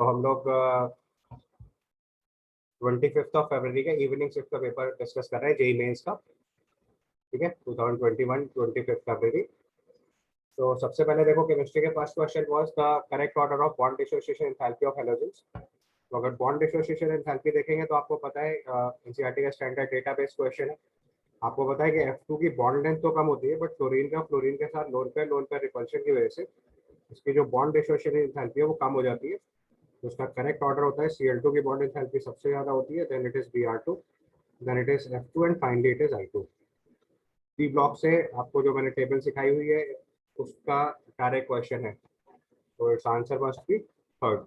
तो हम लोग 25 का इवनिंग शिफ्ट का पेपर डिस्कस कर रहे हैं, जेई मेंस का। ठीक है, 2021 25 फरवरी। तो सबसे पहले देखो, केमिस्ट्री के first question was the correct order of bond dissociation enthalpy of halogens. तो अगर बॉन्ड डिसोसिएशन एंथैल्पी देखेंगे तो आपको पता है एनसीईआरटी का स्टैंडर्ड डेटाबेस क्वेश्चन है। आपको पता है कि F2 की बॉन्ड लेंथ तो कम होती है, बट फ्लोरीन के साथ लोन पेयर रिपल्शन की वजह से इसकी जो बॉन्ड डिसोसिएशन एंथैल्पी है वो कम हो जाती है। तो उसका करेक्ट ऑर्डर होता है Cl2 की बॉन्ड एंथैल्पी सबसे ज़्यादा होती है, then it is Br2, then it is F2 and finally it is I2। D block से आपको जो मैंने टेबल सिखाई हुई है उसका डायरेक्ट क्वेश्चन है, तो it's answer must be third.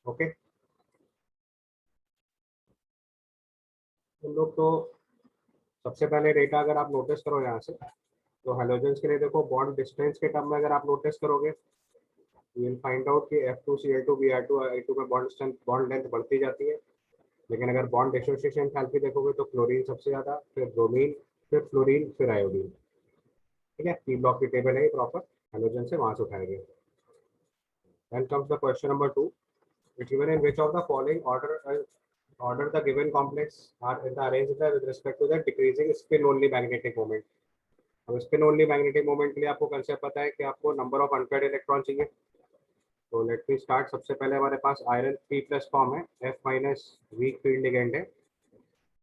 Okay, हम लोग तो सबसे पहले डेटा अगर आप नोटिस करो यहाँ से, तो हेलोजेंस के लिए देखो बॉन्ड डिस्टेंस के टर्म में अगर आप नोटिस करोगे, यू विल फाइंड आउट कि F2 Cl2 Br2 I2 में बॉन्ड लेंथ बढ़ती जाती है। लेकिन अगर बॉन्ड डिसोसिएशन एंथैल्पी देखोगे तो क्लोरीन सबसे ज़्यादा, फिर ब्रोमीन, फिर फ्लोरीन, फिर आयोडीन। ठीक है, पी ब्लॉक की टेबल है प्रॉपर, हेलोजन से वहाँ से उठाएंगे। Then comes the question number 2, it given in which of the following order the given complex are in the arranged with respect to the decreasing spin only magnetic moment। अब spin only magnetic moment के लिए आपको concept पता है कि आपको number of unpaired electron चाहिए। तो लेट मी स्टार्ट। सबसे पहले हमारे पास आयरन 3+ फॉर्म है, F minus weak field ligand है,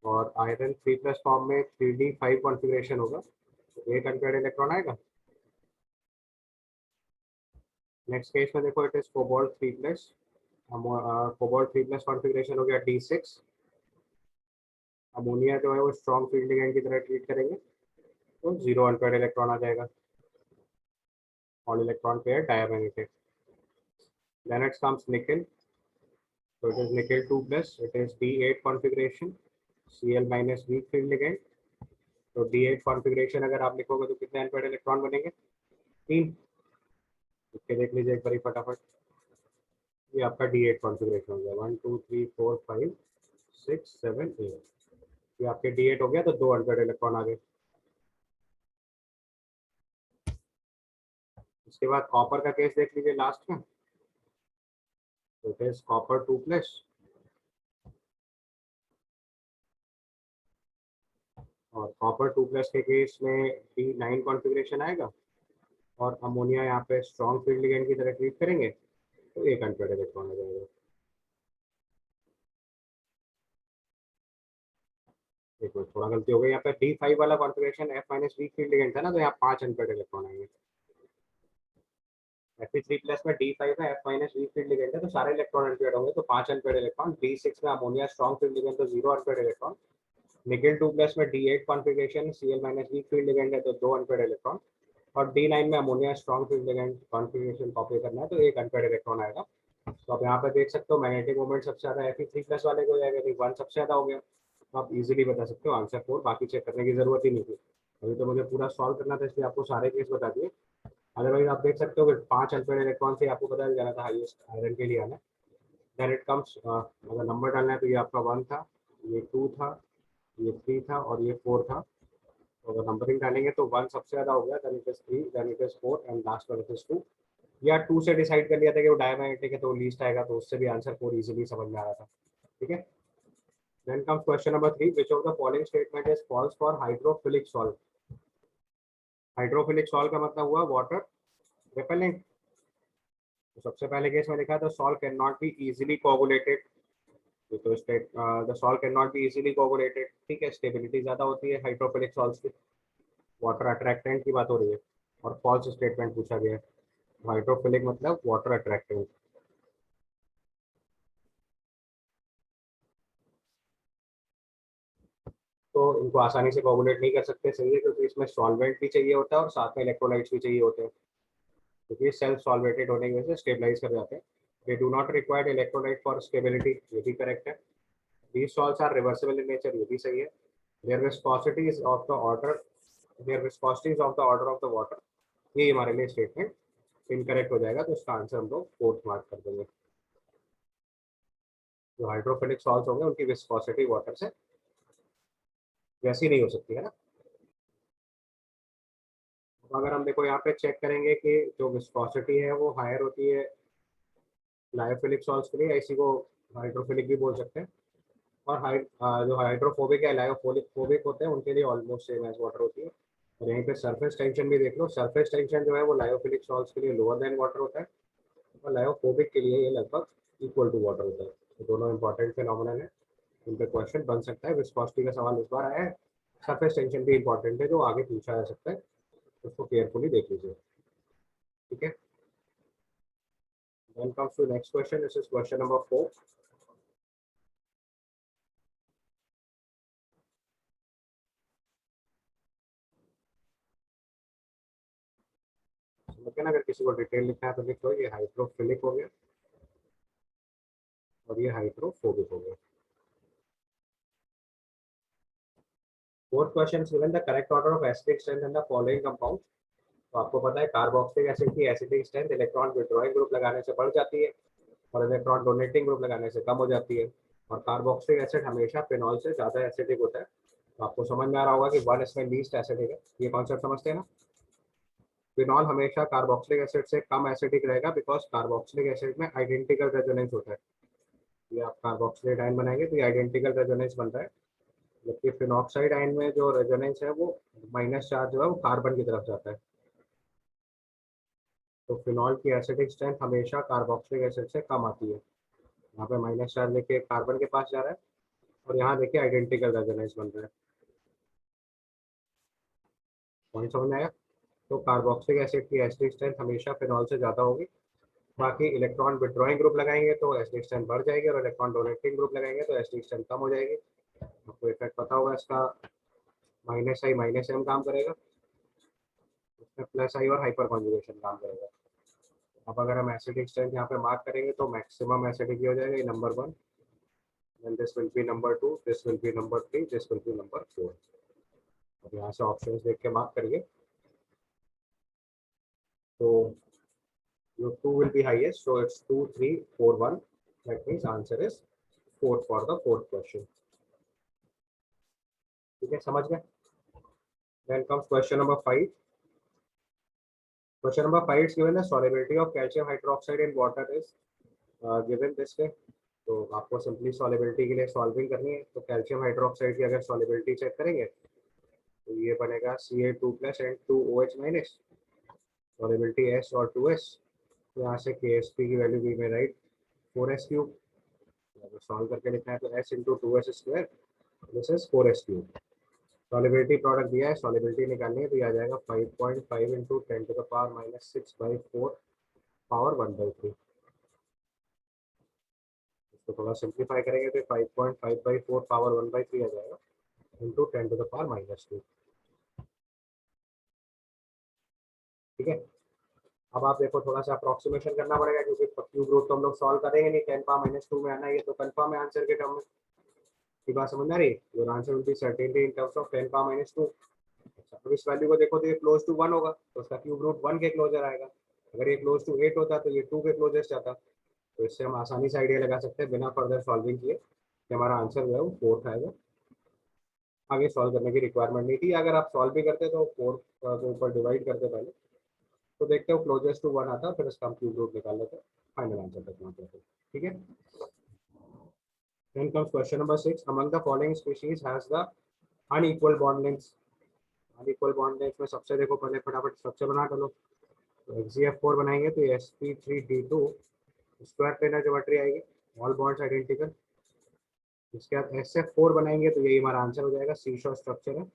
और आयरन 3+ फॉर्म में 3d5 कॉन्फ़िगरेशन होगा, तो एक अनपेयर्ड इलेक्ट्रॉन आएगा। नेक्स्ट केस में देखो, it is cobalt 3+, cobalt 3+ configuration हो गया D6। अमोनिया जो है वो स्ट्रॉन्ग फील्ड लिगेंड की तरह ट्रीट करेंगे, तो 0 अनपेयर्ड इलेक्ट्रॉन आ जाएगा, all electron pair diamagnetic. Then it comes nickel, so it is nickel 2+, it is D8 configuration, Cl minus weak field ligand। तो D8 कॉन्फ़िगरेशन अगर आप लिखोगे तो कितने अनपेयर्ड इलेक्ट्रॉन बनेंगे? 3। लिख के देख लीजिए एक बार फटाफट। ये आपका D8 कॉन्फ़िगरेशन हो गया, 1 2 3 4 5 6 7 8। ये आपके D8 हो गया, तो 2 अनपेयर्ड इलेक्ट्रॉन आ गए। उसके बाद कॉपर का केस देख लीजिए लास्ट में, तो इट इज कॉपर 2+, और कॉपर 2+ के केस में D9 कॉन्फ़िगरेशन आएगा, और अमोनिया यहाँ पे स्ट्रॉन्ग फील्ड लिगेंड की तरह ट्रीट करेंगे, तो एक अनपेयर्ड इलेक्ट्रॉन आ जाएगा। एक मिनट, थोड़ा गलती हो गई यहाँ पे, D5 वाला configuration F minus weak field ligand था ना, तो यहाँ 5 अनपेयर्ड इलेक्ट्रॉन आएंगे। Fe3+ में D5 है, F minus weak field ligand है, तो सारे इलेक्ट्रॉन अनपेयर्ड होंगे, तो 5 अनपेयर्ड इलेक्ट्रॉन। D6 में अमोनिया स्ट्रॉन्ग फील्ड लिगेंड, तो 0 अनपेयर्ड इलेक्ट्रॉन। निकेल 2+ में D8 configuration, Cl minus weak field ligand है, तो 2 अनपेयर्ड इलेक्ट्रॉन। और D9 में ammonia strong field ligand configuration copy करना है, तो एक अनपेयर्ड इलेक्ट्रॉन आएगा। तो आप यहाँ पे देख सकते हो मैग्नेटिक मोमेंट सबसे ज़्यादा Fe3+ वाले को हो जाएगा, 1 सबसे ज़्यादा हो गया। तो आप इजीली बता सकते हो आंसर 4, बाकी चेक करने की जरूरत ही नहीं थी। अभी तो मुझे पूरा सॉल्व करना था, इसलिए आपको सारे केस बता दिए। अदरवाइज आप देख सकते हो कि 5 अनपेयर्ड इलेक्ट्रॉन से आपको पता चल जाना था हाईएस्ट आयरन के लिए आना है। देन इट कम्स, अगर नंबर डालना है तो ये आपका 1 था, ये 2 था, ये 3 था, और ये 4 था। तो अगर नंबरिंग डालेंगे तो 1 सबसे ज़्यादा हो गया, then it is 3, then it is 4 and last one it is 2। या 2 से डिसाइड कर लिया था कि वो डायमैग्नेटिक है, तो लीस्ट आएगा, तो उससे भी आंसर 4 इजीली समझ में आ रहा था। ठीक है, then comes question number 3, which of the following statement is false for hydrophilic salt. Hydrophilic salt का मतलब हुआ वाटर रिपेलेंट। तो सबसे पहले केस में लिखा था salt can not be easily coagulated, तो state the salt can not be easily coagulated. ठीक है, स्टेबिलिटी ज़्यादा होती है हाइड्रोफिलिक सॉल्ट्स की, वाटर अट्रैक्टेंट की बात हो रही है। और फॉल्स स्टेटमेंट पूछा गया है, हाइड्रोफिलिक मतलब वाटर अट्रैक्टेंट। तो इनको आसानी से कोगुलेट नहीं कर सकते, सही है, क्योंकि इसमें सॉल्वेंट भी चाहिए होता है और साथ में इलेक्ट्रोलाइट्स भी चाहिए होते हैं, क्योंकि सेल्फ सॉल्वेटेड होने की वजह से स्टेबलाइज कर जाते हैं। They do not required electrolyte for stability, ये भी करेक्ट है। These salts are reversible in nature, ये भी सही है। Their viscosity is of the order, their viscosity is of the order of the water, ये हमारे लिए स्टेटमेंट इनकरेक्ट हो जाएगा, तो इसका आंसर हम लोग 4th मार्क कर देंगे। जो हाइड्रोफिलिक सॉल्ट्स होंगे उनकी विस्कोसिटी वाटर से वैसी नहीं हो सकती है ना। तो अगर हम देखो यहाँ पे चेक करेंगे कि जो विस्कोसिटी है वो हायर होती है लायोफिलिक सॉल्ट्स के लिए इसी को हाइड्रोफिलिक भी बोल सकते हैं। और जो हाइड्रोफोबिक है लायोफोबिक फोबिक होते हैं उनके लिए ऑलमोस्ट सेम एज वाटर होती है। और यहीं पे सरफेस टेंशन भी देख लो, सरफेस टेंशन जो है वो लायोफिलिक सॉल्ट्स के लिए लोअर देन वाटर होता है और लायोफोबिक के लिए ये लगभग इक्वल टू वाटर होता है। तो दोनों इंपॉर्टेंट फिनोमिनन है, इन पे क्वेश्चन बन सकता है। विस्कोसिटी का सवाल इस बार आया है, सरफेस टेंशन भी इंपॉर्टेंट है जो आगे पूछा जा सकता है, उसको केयरफुली देख लीजिए। ठीक है, then comes to next question. This is question number 4. लेकिन अगर किसी को डिटेल लिखना है तो लिख लो, ये हाइड्रोफिलिक हो गया और ये हाइड्रोफोबिक हो गया। Fourth question, given the correct order of acidic strength in the following compound. तो आपको पता है कार्बोक्सिलिक एसिड की acidic strength electron withdrawing group लगाने से बढ़ जाती है और इलेक्ट्रॉन डोनेटिंग ग्रुप लगाने से कम हो जाती है। और कार्बोक्सिलिक एसिड हमेशा फिनॉल से ज़्यादा एसिडिक होता है। तो आपको समझ में आ रहा होगा कि वन इसमें लीस्ट एसिडिक है, ये कॉन्सेप्ट समझते हैं ना। फिनॉल हमेशा कार्बोक्सिलिक एसिड से कम एसिडिक रहेगा बिकॉज कार्बोक्सिलिक एसिड में आइडेंटिकल रेजोनेंस होता है। ये आप कार्बोक्सिलेट आयन बनाएंगे तो ये आइडेंटिकल रेजोनेंस बन रहा है, जबकि फिनॉक्साइड आयन में जो रेजोनेंस है वो माइनस चार्ज जो है वो कार्बन की तरफ जाता है। तो फिनॉल की एसिडिक स्ट्रेंथ हमेशा कार्बोक्सिलिक एसिड से कम आती है। यहाँ पे माइनस चार्ज लेके कार्बन के पास जा रहा है और यहाँ देखिए आइडेंटिकल रेजोनेंस बन रहा है। पॉइंट समझ में आया। तो कार्बोक्सिलिक एसिड की एसिडिक स्ट्रेंथ हमेशा फिनॉल से ज़्यादा होगी। बाकी इलेक्ट्रॉन विड्रॉइंग ग्रुप लगाएंगे तो एसिडिक स्ट्रेंथ बढ़ जाएगी और इलेक्ट्रॉन डोनेटिंग ग्रुप लगाएंगे तो एसिडिक स्ट्रेंथ कम हो जाएगी। आपको इफेक्ट पता होगा इसका, माइनस आई माइनस एम काम करेगा, उसमें प्लस आई और हाइपर कॉन्जुगेशन काम करेगा। अब अगर हम एसिडिक स्ट्रेंथ यहाँ पे मार्क करेंगे तो मैक्सिमम एसिडिक हो जाएगा, ये number 1, then this will be number 2, this will be number 3, this will be number 4। अब यहाँ से ऑप्शंस देख के मार्क करिए। तो your 2 will be highest, so it's 2 3 4 1, that means answer is 4 for the fourth question। ठीक है, समझ गए। then comes question number 5। question number 5 is given the solubility of calcium hydroxide in water is given this way। तो आपको simply solubility के लिए solving करनी है। तो कैल्शियम हाइड्रोक्साइड की अगर सॉलिबिलिटी चेक करेंगे तो ये बनेगा Ca2+ and 2OH minus, solubility S और 2S। यहाँ से KSP की वैल्यू भी में राइट 4S क्यूब। अगर सॉल्व करके लिखना है तो S into 2S square, this is 4S cube. Solubility product दिया है, सॉलिबिलिटी निकालनी है तो ये आ जाएगा 5.5 इंटू 10⁻⁻6/4 पावर 1/3। इसको थोड़ा सिंप्लीफाई करेंगे तो 5.5/4 पावर 1/3 आ जाएगा इंटू 10⁻²। ठीक है, अब आप देखो थोड़ा सा अप्रोक्सीमेशन करना पड़ेगा क्योंकि क्यूब रूट तो हम लोग सॉल्व करेंगे नहीं, 10⁻⁻² में आना है, ये तो कंफर्म है आंसर के टर्म में। की बात समझ आ रही है। Your answer will be certainly in terms of 10⁻²। अच्छा, अब इस वैल्यू को देखो तो ये क्लोज टू 1 होगा तो उसका क्यूब रूट 1 के क्लोजर आएगा। अगर ये क्लोज टू 8 होता तो ये 2 के क्लोजेस्ट जाता। तो इससे हम आसानी से आइडिया लगा सकते हैं बिना फर्दर सॉल्विंग किए कि हमारा आंसर जो है वो 4 आएगा। आगे सॉल्व करने की रिक्वायरमेंट नहीं थी। अगर आप सॉल्व भी करते तो 4 को ऊपर डिवाइड करते पहले, तो देखते हो क्लोजेस्ट टू 1 आता, फिर इसका हम क्यूब रूट निकाल लेते, फाइनल आंसर तक पहुंचते थे। ठीक है, then comes question number 6। among the following species has the unequal bond lengths। Unequal bond length में सबसे देखो पहले फटाफट सबसे बना डालो। तो XgF4 बनाएंगे तो sp3d2 स्क्वायर प्लेनर ज्योमेट्री आएगी, ऑल बॉन्ड्स आइडेंटिकल। इसके बाद SF4 बनाएंगे तो यही हमारा आंसर हो जाएगा, सीशोर स्ट्रक्चर है।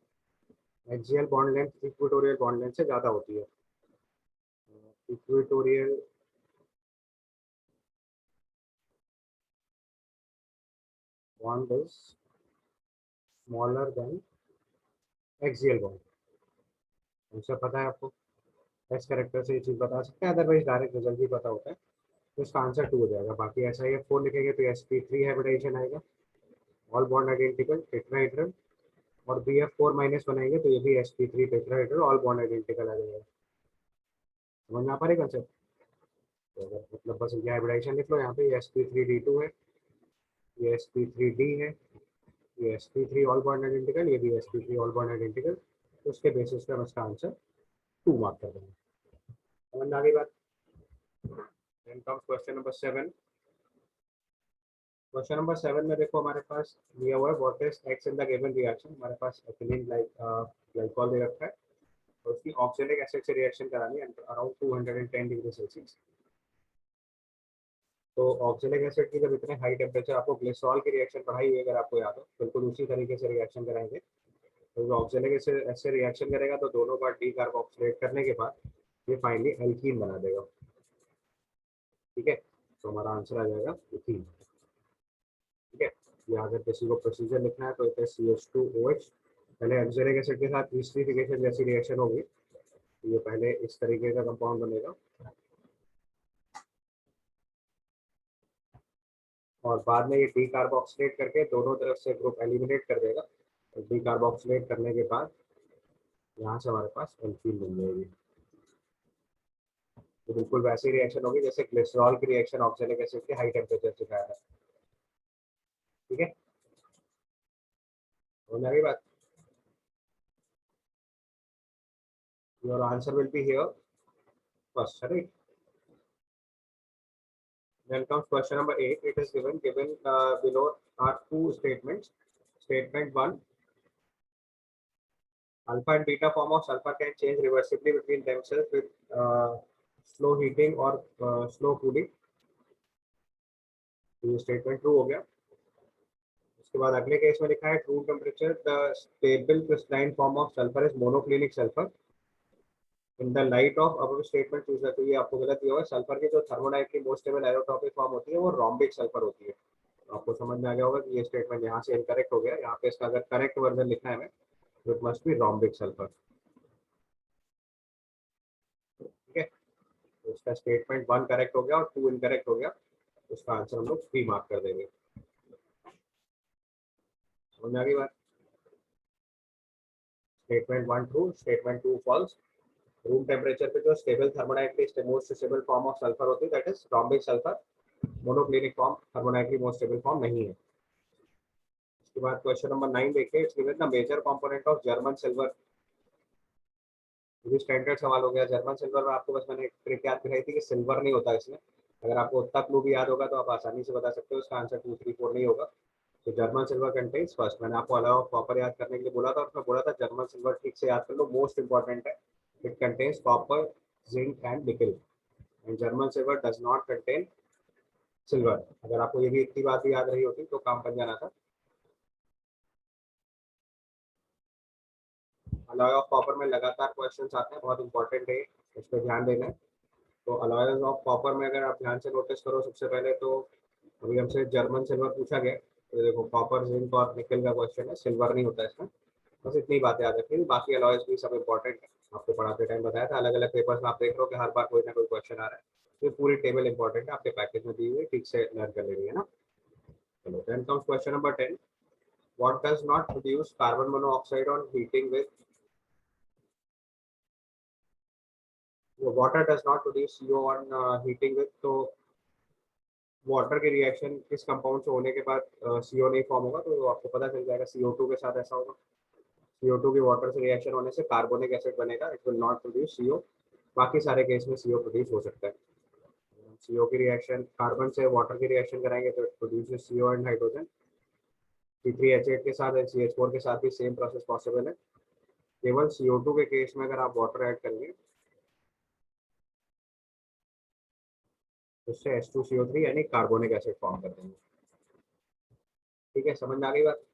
Axial bond length equatorial bond length से ज़्यादा होती है। Equatorial bond is smaller than axial bond, हमसे पता है आपको, एस करेक्टर से ये चीज़ बता सकते हैं, अदरवाइज डायरेक्ट रिजल्ट भी पता होता है। तो इसका आंसर 2 हो जाएगा। बाकी ऐसा ही 4 लिखेंगे तो sp3 हाइब्रिडाइजेशन आएगा, ऑल बॉन्ड आइडेंटिकल टेट्राहेड्रल। और BF4 माइनस बनाएंगे तो ये भी sp3 tetrahedral, all bond identical आ जाएगा। समझ में आ पा रही कंसेप्ट। तो अगर मतलब बस ये हाइब्रिडाइजेशन लिख लो, यहाँ पे ये sp3d2 है, ये sp3d है, ये sp3 ऑल बॉन्ड आइडेंटिकल, ये भी sp3 ऑल बॉन्ड आइडेंटिकल। तो उसके बेसिस पे हम इसका आंसर 2 मार्क कर देंगे। समझ में आ गई बात। Then comes question number 7। Question number 7 में देखो हमारे पास दिया हुआ है what is x in the given reaction. हमारे पास एथिलीन ग्लाइकॉल दे रखा है और उसकी ऑक्सैलिक एसिड से रिएक्शन करानी है अराउंड 210 डिग्री सेल्सियस। तो ऑक्सैलिक एसिड की जब इतने हाई टेम्परेचर आपको ग्लिसरॉल की रिएक्शन पढ़ाई हुई अगर आपको याद हो, बिल्कुल उसी तरीके से रिएक्शन कराएंगे। तो जो ऑक्सैलिक एसिड से रिएक्शन करेगा तो दोनों बार डी कार्बोक्सिलेट करने के बाद ये फाइनली एल्कीन बना देगा। ठीक है, तो हमारा आंसर आ जाएगा एथीन। ठीक है, या अगर किसी को प्रोसीजर लिखना है तो इट इज CH2OH। पहले ऑक्सैलिक एसिड के साथ एस्टरीफिकेशन जैसी रिएक्शन होगी, तो ये पहले इस तरीके का कंपाउंड बनेगा और बाद में ये डी कार्बोक्सिलेट करके दोनों तरफ से ग्रुप एलिमिनेट कर देगा। तो डी कार्बोक्सिलेट करने के बाद यहाँ से हमारे पास एल्कीन बन जाएगी। तो बिल्कुल वैसी रिएक्शन होगी जैसे ग्लिसरॉल की रिएक्शन ऑक्सैलिक एसिड के हाई टेम्परेचर से खाया है। ठीक है, हो जाएगी बात। Your answer will be here first, right? Then comes question number 8. It is given below are two statements. Statement 1, alpha and beta form of sulfur can change reversibly between themselves with slow heating or slow cooling. तो ये statement true हो गया। उसके बाद अगले case में लिखा है true temperature the stable crystalline form of sulphur is monoclinic sulphur in the light of. अब स्टेटमेंट चूज है तो ये आपको गलत दिया हुआ है। सल्फर की जो थर्मोडाइट की मोस्ट स्टेबल एरोट्रॉपिक फॉर्म होती है वो रोम्बिक सल्फर होती है। तो आपको समझ में आ गया होगा कि ये स्टेटमेंट यहाँ से इनकरेक्ट हो गया। यहाँ पे इसका अगर करेक्ट वर्जन लिखना है हमें तो it must be rhombic sulphur. ठीक है, तो इसका स्टेटमेंट 1 करेक्ट हो गया और 2 इनकरेक्ट हो गया। उसका आंसर हम लोग 3 मार्क कर देंगे। समझ में आ गई बात? Statement 1 true, statement 2 false. Room temperature पे जो stable thermodynamic most stable form of sulphur होती है that is rhombic sulphur. Monoclinic form thermodynamic most stable form नहीं है। उसके बाद क्वेश्चन नंबर 9 देखिए। It's given the major component of German silver. ये स्टैंडर्ड सवाल हो गया। जर्मन सिल्वर में आपको बस मैंने एक ट्रिक याद कराई थी कि सिल्वर नहीं होता इसमें। अगर आपको उतना क्लू भी याद होगा तो आप आसानी से बता सकते हो। इसका आंसर 2 3 4 नहीं होगा। तो जर्मन सिल्वर कंटेन्स फर्स्ट। मैंने आपको अलावा कॉपर याद करने के लिए बोला था, उसमें बोला था जर्मन सिल्वर ठीक से याद कर लो, मोस्ट इंपॉर्टेंट है। It contains copper, zinc and निकल and German silver does not contain silver. अगर आपको ये भी इतनी बात भी याद रही होती तो काम बन जाना था। अलॉय ऑफ कॉपर में लगातार क्वेश्चंस आते हैं, बहुत इंपॉर्टेंट है, इस पर ध्यान देना है। तो अलॉयज ऑफ कॉपर में अगर आप ध्यान से नोटिस करो सबसे पहले तो अभी हमसे जर्मन सिल्वर पूछा गया। तो देखो कॉपर, जिंक और निकल का क्वेश्चन है, सिल्वर नहीं होता इसमें। बस इतनी बातें याद रखिए, बाकी अलॉयज भी सब इंपॉर्टेंट है। आपको पढ़ाते टाइम बताया था अलग अलग पेपर्स में आप देख रहे हो कि हर बार कोई ना कोई क्वेश्चन आ रहा है। तो पूरी टेबल इंपॉर्टेंट है, आपके पैकेज में दी हुई है, ठीक से लर्न कर लेंगे, है ना। चलो then comes question number 10। What does not produce carbon monoxide on heating with water does not produce CO on heating with. तो वाटर के रिएक्शन किस कंपाउंड से होने के बाद CO नहीं फॉर्म होगा, तो आपको पता चल जाएगा CO2 के साथ ऐसा होगा। CO2 की वाटर से रिएक्शन होने से कार्बोनिक एसिड बनेगा, it will not produce CO। बाकी सारे केस में CO प्रोड्यूस हो सकता है। CO की रिएक्शन कार्बन से वाटर की रिएक्शन कराएंगे तो it produces CO and hydrogen. C3H8 के साथ एंड CH4 के साथ भी सेम प्रोसेस पॉसिबल है। केवल CO2 के केस में अगर आप वाटर ऐड करेंगे तो उससे H2CO3 यानी कार्बोनिक एसिड फॉर्म कर देंगे। ठीक है, समझ में आ गई बात?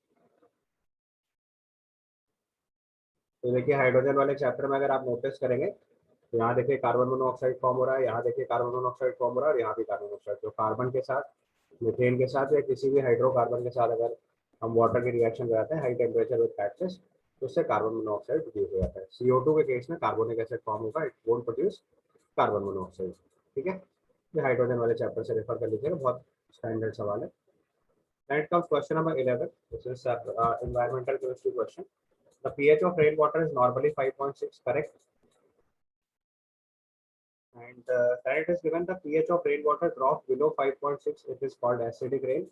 तो देखिए हाइड्रोजन वाले चैप्टर में अगर आप नोटिस करेंगे तो यहाँ देखिए कार्बन मोनोऑक्साइड फॉर्म हो रहा है, यहाँ देखिए कार्बन मोनोऑक्साइड फॉर्म हो रहा है और यहाँ भी कार्बन मोनोऑक्साइड। तो कार्बन के साथ, मीथेन के साथ या किसी भी हाइड्रोकार्बन के साथ अगर हम वाटर की रिएक्शन कराते हैं हाई टेम्परेचर विद फैक्टर्स तो उससे कार्बन मोनोऑक्साइड प्रोड्यूस हो जाता है। CO2 के केस में कार्बोनिक एसिड फॉर्म होगा, it won't produce carbon monoxide. ठीक है, ये हाइड्रोजन वाले चैप्टर से रेफर कर लीजिएगा, बहुत स्टैंडर्ड सवाल है। Next comes question number 11, this is environmental chemistry question. The pH of rainwater is normally 5.6, correct? And it is given the pH of rainwater drops below 5.6, it is called acidic rain.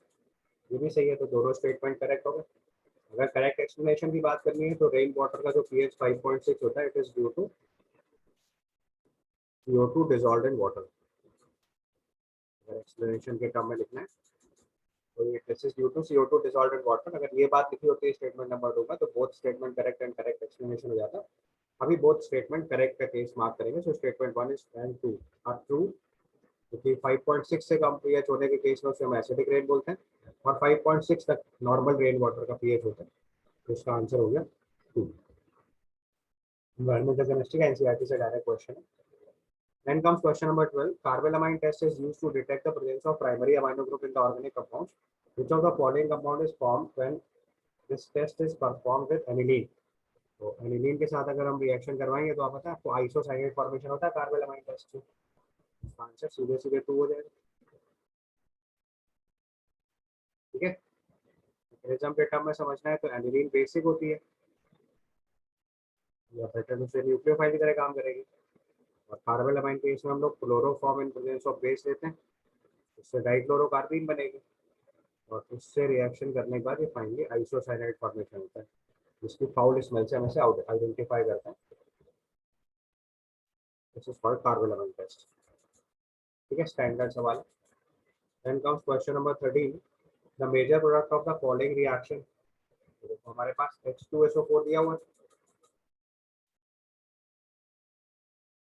ये भी सही है, तो दोनों statement correct हो गए। अगर correct explanation की बात करनी है तो रेन वाटर का जो pH 5.6 होता है it is due to CO2 dissolved in water. अगर एक्सप्लेनेशन के टर्म में लिखना है तो ये this is due to CO2 dissolved in water. अगर ये बात लिखी होती है स्टेटमेंट नंबर 2 का तो both statement correct and correct explanation हो जाता। अभी बोथ स्टेटमेंट करेक्ट का केस मार्क करेंगे। So statement 1 is and 2 are true, क्योंकि 5.6 से कम पीएच होने के केस में उसे हम एसिडिक रेन बोलते हैं, और 5.6 तक नॉर्मल रेन वाटर का पीएच होता है। तो इसका आंसर हो गया 2। एनवायरमेंटल केमिस्ट्री का एनसीईआरटी से डायरेक्ट क्वेश्चन है। Then comes question number 12. Carbalamine test is used to detect the presence of primary amino group in the organic compounds. Which of the following compound is formed when this test is performed with aniline? तो aniline के साथ अगर हम reaction करवाएंगे तो आप पता है आपको आइसोसाइनेट फॉर्मेशन होता है कार्बालामाइन टेस्ट से। इसका आंसर सीधे सीधे 2 हो जाएगा। ठीक है, मैकेनिज्म के टर्म में समझना है तो एनिलीन बेसिक होती है, या बेटर दूसरे न्यूक्लियोफाइल की तरह काम करेगी। और कार्बालामाइन के इसमें हम लोग chloroform in presence of base लेते हैं, उससे डाइक्लोरोकार्बीन बनेगी, और उससे रिएक्शन करने के बाद ये फाइनली आइसोसाइनाइड फॉर्मेशन होता है, जिसकी फाउल स्मेल से हम इसे आइडेंटिफाई करते हैं। This is called carbylamine test. ठीक है, स्टैंडर्ड सवाल। Then comes question number 13। The major product of the following reaction. तो हमारे पास H2SO4 दिया हुआ है,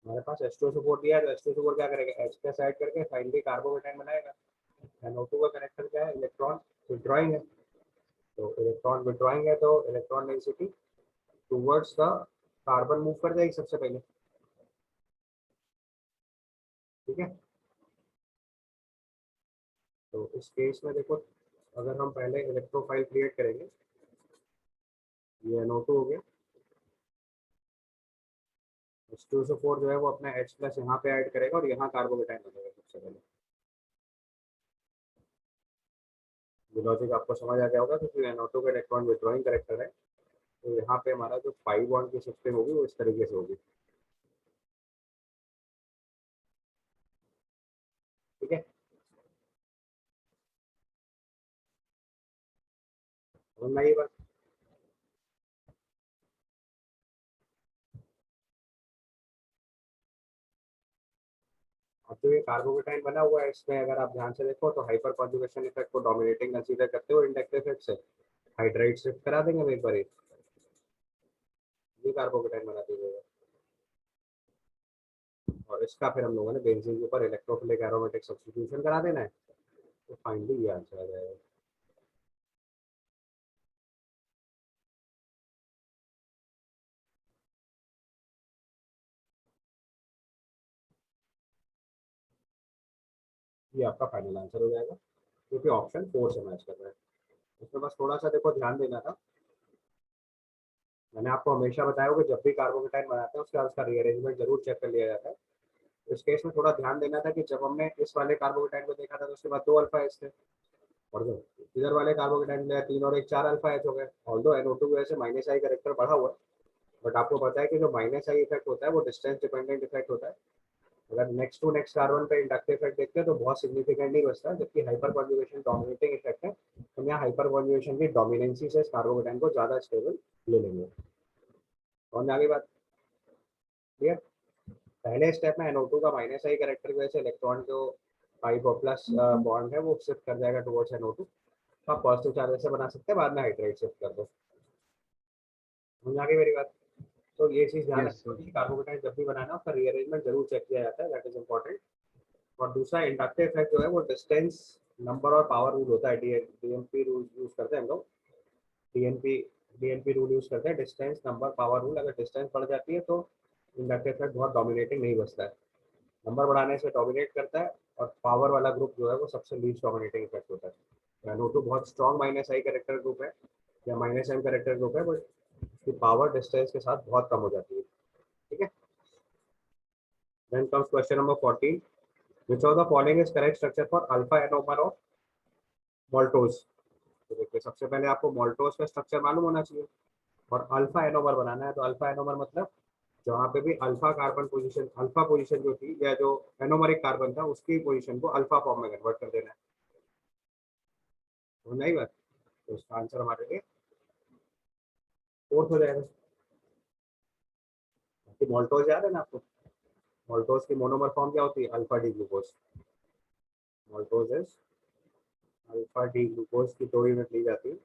हमारे पास H2SO4 दिया है, तो H2SO4 क्या करेगा, H प्लस ऐड करके फाइनली कार्बोकेटाइन बनाएगा। NO2 का करेक्टर क्या है, इलेक्ट्रॉन विड्रॉइंग है। तो इलेक्ट्रॉन विड्रॉइंग है तो electron density towards the carbon move कर जाएगी सबसे पहले। ठीक है, तो इस केस में देखो, अगर हम पहले इलेक्ट्रोफाइल क्रिएट करेंगे, ये NO2 हो गया, H2SO4 जो है वो अपना H प्लस यहाँ पे ऐड करेगा और यहाँ कार्बोकेटाइन बनेगा सबसे पहले। ये लॉजिक आपको समझ आ गया होगा, क्योंकि NO2 का इलेक्ट्रॉन विड्रॉइंग करेक्टर है, तो यहाँ पे हमारा जो 5 बॉन्ड की सिस्टम होगी वो इस तरीके से होगी। ठीक है, समझ में ये बात। अब जो ये कार्बोकेटाइन बना हुआ है इसमें अगर आप ध्यान से देखो तो हाइपर कॉन्जुगेशन इफेक्ट को डोमिनेटिंग कंसीडर करते हो इंडक्टिव इफेक्ट से हाइड्राइड शिफ्ट करा देंगे हम एक बार, ये कार्बोकेटाइन बना दीजिएगा, और इसका फिर हम लोगों ने बेंजीन के ऊपर इलेक्ट्रोफिलिक एरोमेटिक सब्स्टिट्यूशन करा देना है, तो फाइनली ये आंसर आ जाएगा। ये आपका फाइनल आंसर हो जाएगा, क्योंकि ऑप्शन 4 से मैच कर रहा है। इसमें बस थोड़ा सा देखो ध्यान देना था, मैंने आपको हमेशा बताया होगा जब भी कार्बोकेटाइन बनाते हैं उसके बाद उसका रीअरेंजमेंट जरूर चेक कर लिया जाता है। इस केस में थोड़ा ध्यान देना था कि जब हमने इस वाले कार्बोकेटाइन को देखा था तो उसके बाद 2 अल्फा एच थे, और जो इधर वाले कार्बोकेटाइन में 3 और 1 4 अल्फा एच हो गए। ऑल्दो NO2 की वजह से माइनस आई करेक्टर बढ़ा हुआ है, बट आपको पता है कि जो माइनस आई इफेक्ट होता है वो डिस्टेंस डिपेंडेंट इफेक्ट होता है। अगर नेक्स्ट टू नेक्स्ट कार्बन पे इंडक्टिव इफेक्ट देखते हैं तो बहुत सिग्निफिकेंट नहीं बचता, जबकि हाइपर कॉन्जुगेशन डोमिनेटिंग इफेक्ट है, तो यहाँ हाइपर कॉन्जुगेशन की डोमिनेंसी से इस कार्बोकेटाइन को ज्यादा स्टेबल ले लेंगे। और आगे बात क्लियर। पहले स्टेप में NO2 का माइनस आई करेक्टर की वजह से इलेक्ट्रॉन जो 5 और प्लस बॉन्ड है वो शिफ्ट कर जाएगा टुवर्ड्स NO2, तो आप पॉजिटिव चार्ज से बना सकते हैं, बाद में हाइड्राइड शिफ्ट कर दो। समझ आ गई मेरी बात। तो ये चीज ध्यान यस रखना सर। होती है, कार्बोकेटाइन जब भी बनाना उसका रीअरेंजमेंट जरूर चेक किया जाता है, दैट इज इंपॉर्टेंट। और दूसरा इंडक्टिव इफेक्ट जो है वो डिस्टेंस नंबर और पावर रूल होता है, DNP रूल यूज करते हैं हम लोग, डीएनपी डीएनपी रूल यूज करते हैं, डिस्टेंस नंबर पावर रूल। अगर डिस्टेंस बढ़ जाती है तो इंडक्टिव इफेक्ट बहुत डोमिनेटिंग नहीं बचता है, नंबर बढ़ाने से डोमिनेट करता है, और पावर वाला ग्रुप जो है वो सबसे लीस्ट डोमिनेटिंग इफेक्ट होता है। NO2 बहुत strong minus I character group है या माइनस एम कैरेक्टर ग्रुप है, बट उसकी पावर डिस्टेंस के साथ बहुत कम हो जाती है। ठीक है, then comes question number 14। Which of the following is correct structure for alpha anomer of maltose. तो देखिए सबसे पहले आपको मोल्टोज का स्ट्रक्चर मालूम होना चाहिए, और अल्फा एनोमर बनाना है। तो अल्फा एनोमर मतलब जहाँ पे भी alpha carbon position, alpha position जो थी या जो एनोमरिक कार्बन था उसकी पोजीशन को अल्फा फॉर्म में कन्वर्ट कर देना है। तो नहीं बात, तो इसका आंसर हमारे लिए 4 हो जाएगा। कि मोल्टोज याद है ना आपको, मोल्टोज की मोनोमर फॉर्म क्या होती है, alpha D glucose. Maltose is alpha D glucose की 2 यूनिट ली जाती है।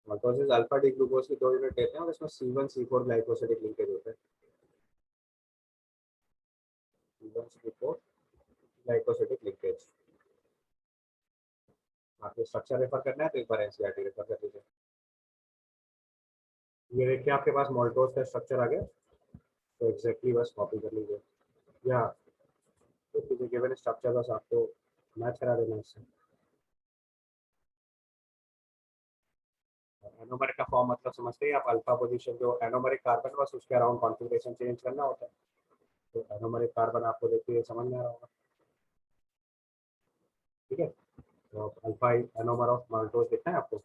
माइटोसिस अल्फा डी ग्लूकोज की 2 यूनिट लेते हैं और इसमें C1C4 ग्लाइकोसिडिक लिंकेज होता है। C1C4 glycosidic linkage. आपको स्ट्रक्चर रेफर करना है तो एक बार एनसीईआरटी रेफर कर लीजिए। ये देखिए आपके पास मोल्टोज का स्ट्रक्चर आ गया, तो एग्जैक्टली बस कॉपी कर लीजिए या तो किसी गिवन स्ट्रक्चर बस आपको मैच करा देना इससे। एनोमरिक का फॉर्म मतलब समझते हैं आप, अल्फा पोजीशन जो एनोमरिक कार्बन बस उसके अराउंड कॉन्फ़िगरेशन चेंज करना होता है। तो एनोमरिक कार्बन आपको देखिए समझ में आ रहा होगा, ठीक है। तो अल्फा एनोमर ऑफ माल्टोज दिखना है आपको।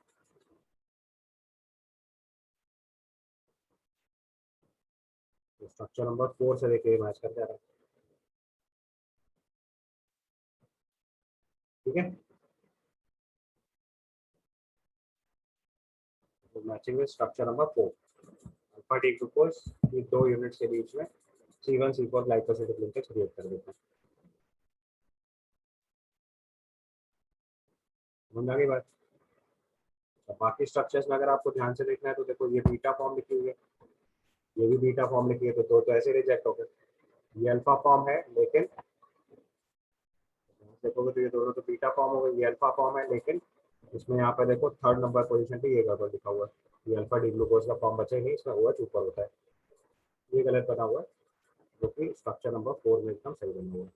तो स्ट्रक्चर नंबर 4 से देखिए मैच कर जा रहा है, ठीक है। तो matching with structure number 4, alpha D glucose की 2 यूनिट्स के बीच में C1C4 ग्लाइकोसिडिक लिंकेज क्रिएट कर देते हैं। समझ आ गई बात। तो बाकी स्ट्रक्चर्स में अगर आपको ध्यान से देखना है तो देखो ये बीटा फॉर्म लिखी हुई है, ये भी बीटा फॉर्म लिखी है, तो दो तो ऐसे रिजेक्ट हो गए। ये अल्फा फॉर्म है लेकिन देखोगे तो ये दोनों तो बीटा फॉर्म हो गए, ये अल्फा फॉर्म है लेकिन इसमें यहाँ पे देखो थर्ड नंबर पोजीशन पे ये गड़बड़ लिखा हुआ है, ये अल्फा डी ग्लूकोज का फॉर्म बचे नहीं, इसमें OH ऊपर होता है, ये गलत बना हुआ है, जो कि स्ट्रक्चर नंबर 4 में एकदम सही बना हुआ है।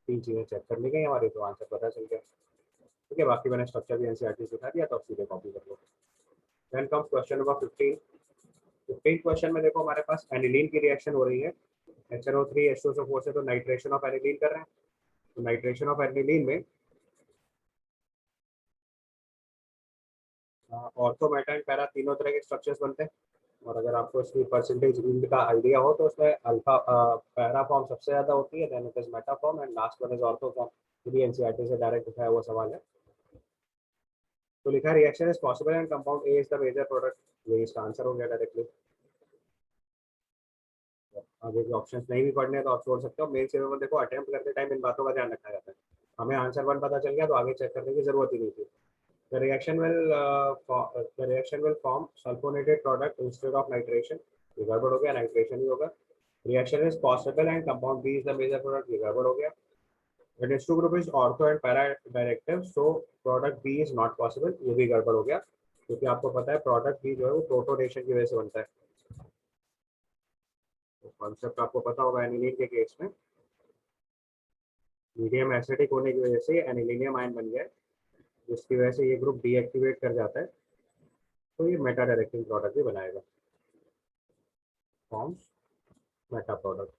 3 चीजें चेक कर ली गई हमारी, तो आंसर पता चल गया, ठीक है। बाकी मैंने स्ट्रक्चर भी एनसीईआरटी सिखा दिया, तो आप सीधे कॉपी कर लो। Then comes question number 15। 15 question में देखो हमारे पास एनिलीन की रिएक्शन हो रही है, HNO3 H2SO4 से, तो नाइट्रेशन ऑफ एनिलीन कर रहे हैं। तो नाइट्रेशन ऑफ एनिलीन में ऑर्थो मेटा एंड पैरा तीनों तरह के स्ट्रक्चर्स बनते हैं। और अगर आपको इसकी परसेंटेज यील्ड का आइडिया हो तो उसमें अल्फा पैरा फॉर्म सबसे ज्यादा होती है, then it is meta form and last one is ortho form. ये भी एनसीईआरटी से डायरेक्ट उठाया हुआ सवाल है। तो लिखा है reaction is possible and compound A is the major product, ये इसका आंसर हो गया डायरेक्टली। आगे के ऑप्शंस नहीं भी पढ़ने हैं तो आप छोड़ सकते हो, मेन सेवा में देखो अटेम्प्ट करते टाइम इन बातों का ध्यान रखा जाता है। हमें आंसर 1 पता चल गया तो आगे चेक करने की जरूरत ही नहीं थी। The reaction will form sulfonated product instead of nitration, ये गड़बड़ हो गया, नाइट्रेशन ही होगा। Reaction is possible and compound B is the major product, ये गड़बड़ हो गया। The H2 group is ortho and para directive, so product B is not possible, ये भी गड़बड़ हो गया, क्योंकि आपको पता है प्रोडक्ट बी जो है वो प्रोटोनेशन की वजह से बनता है। तो कॉन्सेप्ट आपको पता होगा एनिलीन के केस में, मीडियम एसिडिक होने की वजह से एनिलीनियम आयन बन गया है, जिसकी वजह से ये ग्रुप डीएक्टिवेट कर जाता है, तो ये मेटा डायरेक्टिंग प्रोडक्ट भी बनाएगा, फॉर्म्स मेटा प्रोडक्ट।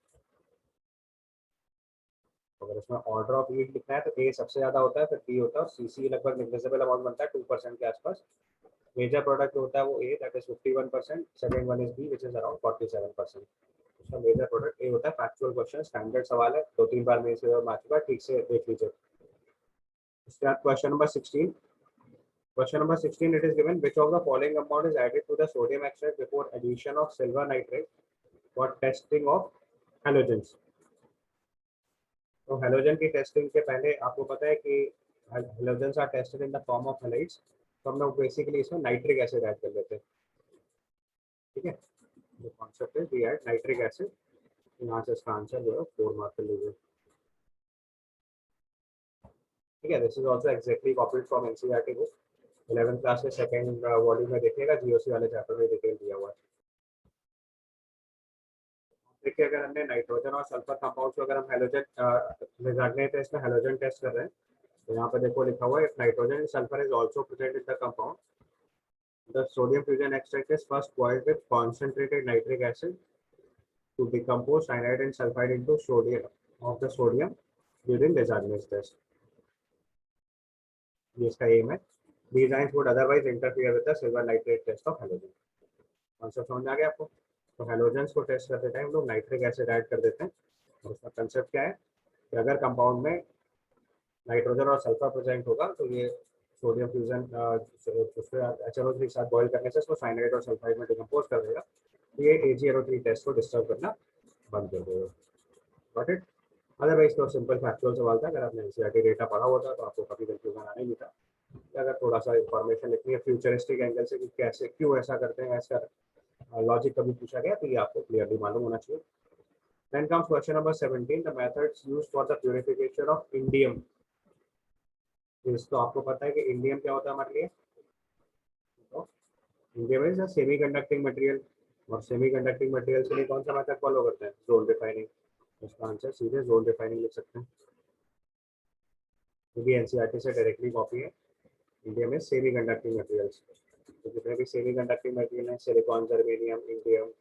अगर इसमें ऑर्डर ऑफ हीट लिखना है तो ए सबसे ज्यादा होता है, फिर बी होता है, और सीसी लगभग निग्लिजिबल अमाउंट बनता है 2% के आसपास। मेजर प्रोडक्ट जो होता है वो A, that is 51%, second one is B which is around 47%। उसका मेजर प्रोडक्ट ए होता है। फैक्चुअल क्वेश्चन, स्टैंडर्ड सवाल है, 2-3 बार मेरे से आ चुका है, ठीक से देख लीजिए। उसके बाद question number 16। Question number 16, it is given which of the following compound is added to the sodium extract before addition of silver nitrate for testing of halogens। तो हेलोजन की टेस्टिंग के पहले आपको पता है कि halogens are tested in the form of halides, तो हम लोग बेसिकली इसमें नाइट्रिक एसिड ऐड कर लेते हैं, ठीक है। जो कॉन्सेप्ट है वी ऐड नाइट्रिक एसिड, यहाँ से इसका आंसर जो है 4 मार्क कर लीजिए, ठीक है। This is also exactly copied from NCERT book, 11th class के सेकंड वॉल्यूम में देखिएगा, जीओसी वाले चैप्टर में डिटेल दिया हुआ है। देखिए अगर हमने नाइट्रोजन और सल्फर कंपाउंड्स को अगर हम हेलोजन ले थे, इसमें हेलोजन टेस्ट कर रहे हैं, तो यहाँ पे देखो लिखा हुआ है nitrogen and sulphur is also present in the compound, the sodium fusion extract is first boiled with concentrated nitric acid to decompose cyanide and sulfide into sodium of the sodium during Lezardin's test, ये इसका M है। These ions would otherwise interfere with the silver nitrate test of halogen। Concept समझ आ गया आपको। तो halogens को test करते time लोग नाइट्रिक एसिड ऐड कर देते हैं, और उसका कंसेप्ट क्या है कि अगर कंपाउंड में नाइट्रोजन और सल्फर प्रेजेंट होगा तो ये सोडियम फ्यूजन उसके HNO3 के साथ बॉयल करने से उसको साइनाइड और सल्फाइड में डिकम्पोज कर देगा, तो ये AgNO3 टेस्ट को डिस्टर्ब करना बंद कर देगा। Got it. अदरवाइज तो सिंपल फैक्चुअल सवाल था, अगर आपने एनसीईआरटी डेटा पढ़ा होता तो आपको कभी कंफ्यूजन आना ही नहीं था। अगर थोड़ा सा इंफॉर्मेशन लिखनी है फ्यूचरिस्टिक एंगल से कि कैसे क्यों ऐसा करते हैं, ऐसा लॉजिक कभी पूछा गया तो ये आपको क्लियरली मालूम होना चाहिए। Then comes question number 17, the methods used for the purification of indium। तो आपको पता है कि इंडियम क्या होता है हमारे लिए, तो indium is a semi conducting material, और सेमी कंडक्टिंग मटेरियल के लिए कौन सा मेथड फॉलो करते हैं, जोन डिफाइनिंग। इसका आंसर सीधे जोन डिफाइनिंग लिख सकते हैं, क्योंकि एनसीईआरटी से डायरेक्टली कॉपी है। Indium is semi conducting materials, तो जितने भी सेमी कंडक्टिंग मटेरियल हैं, सिलिकॉन, जर्मेनियम, इंडियम,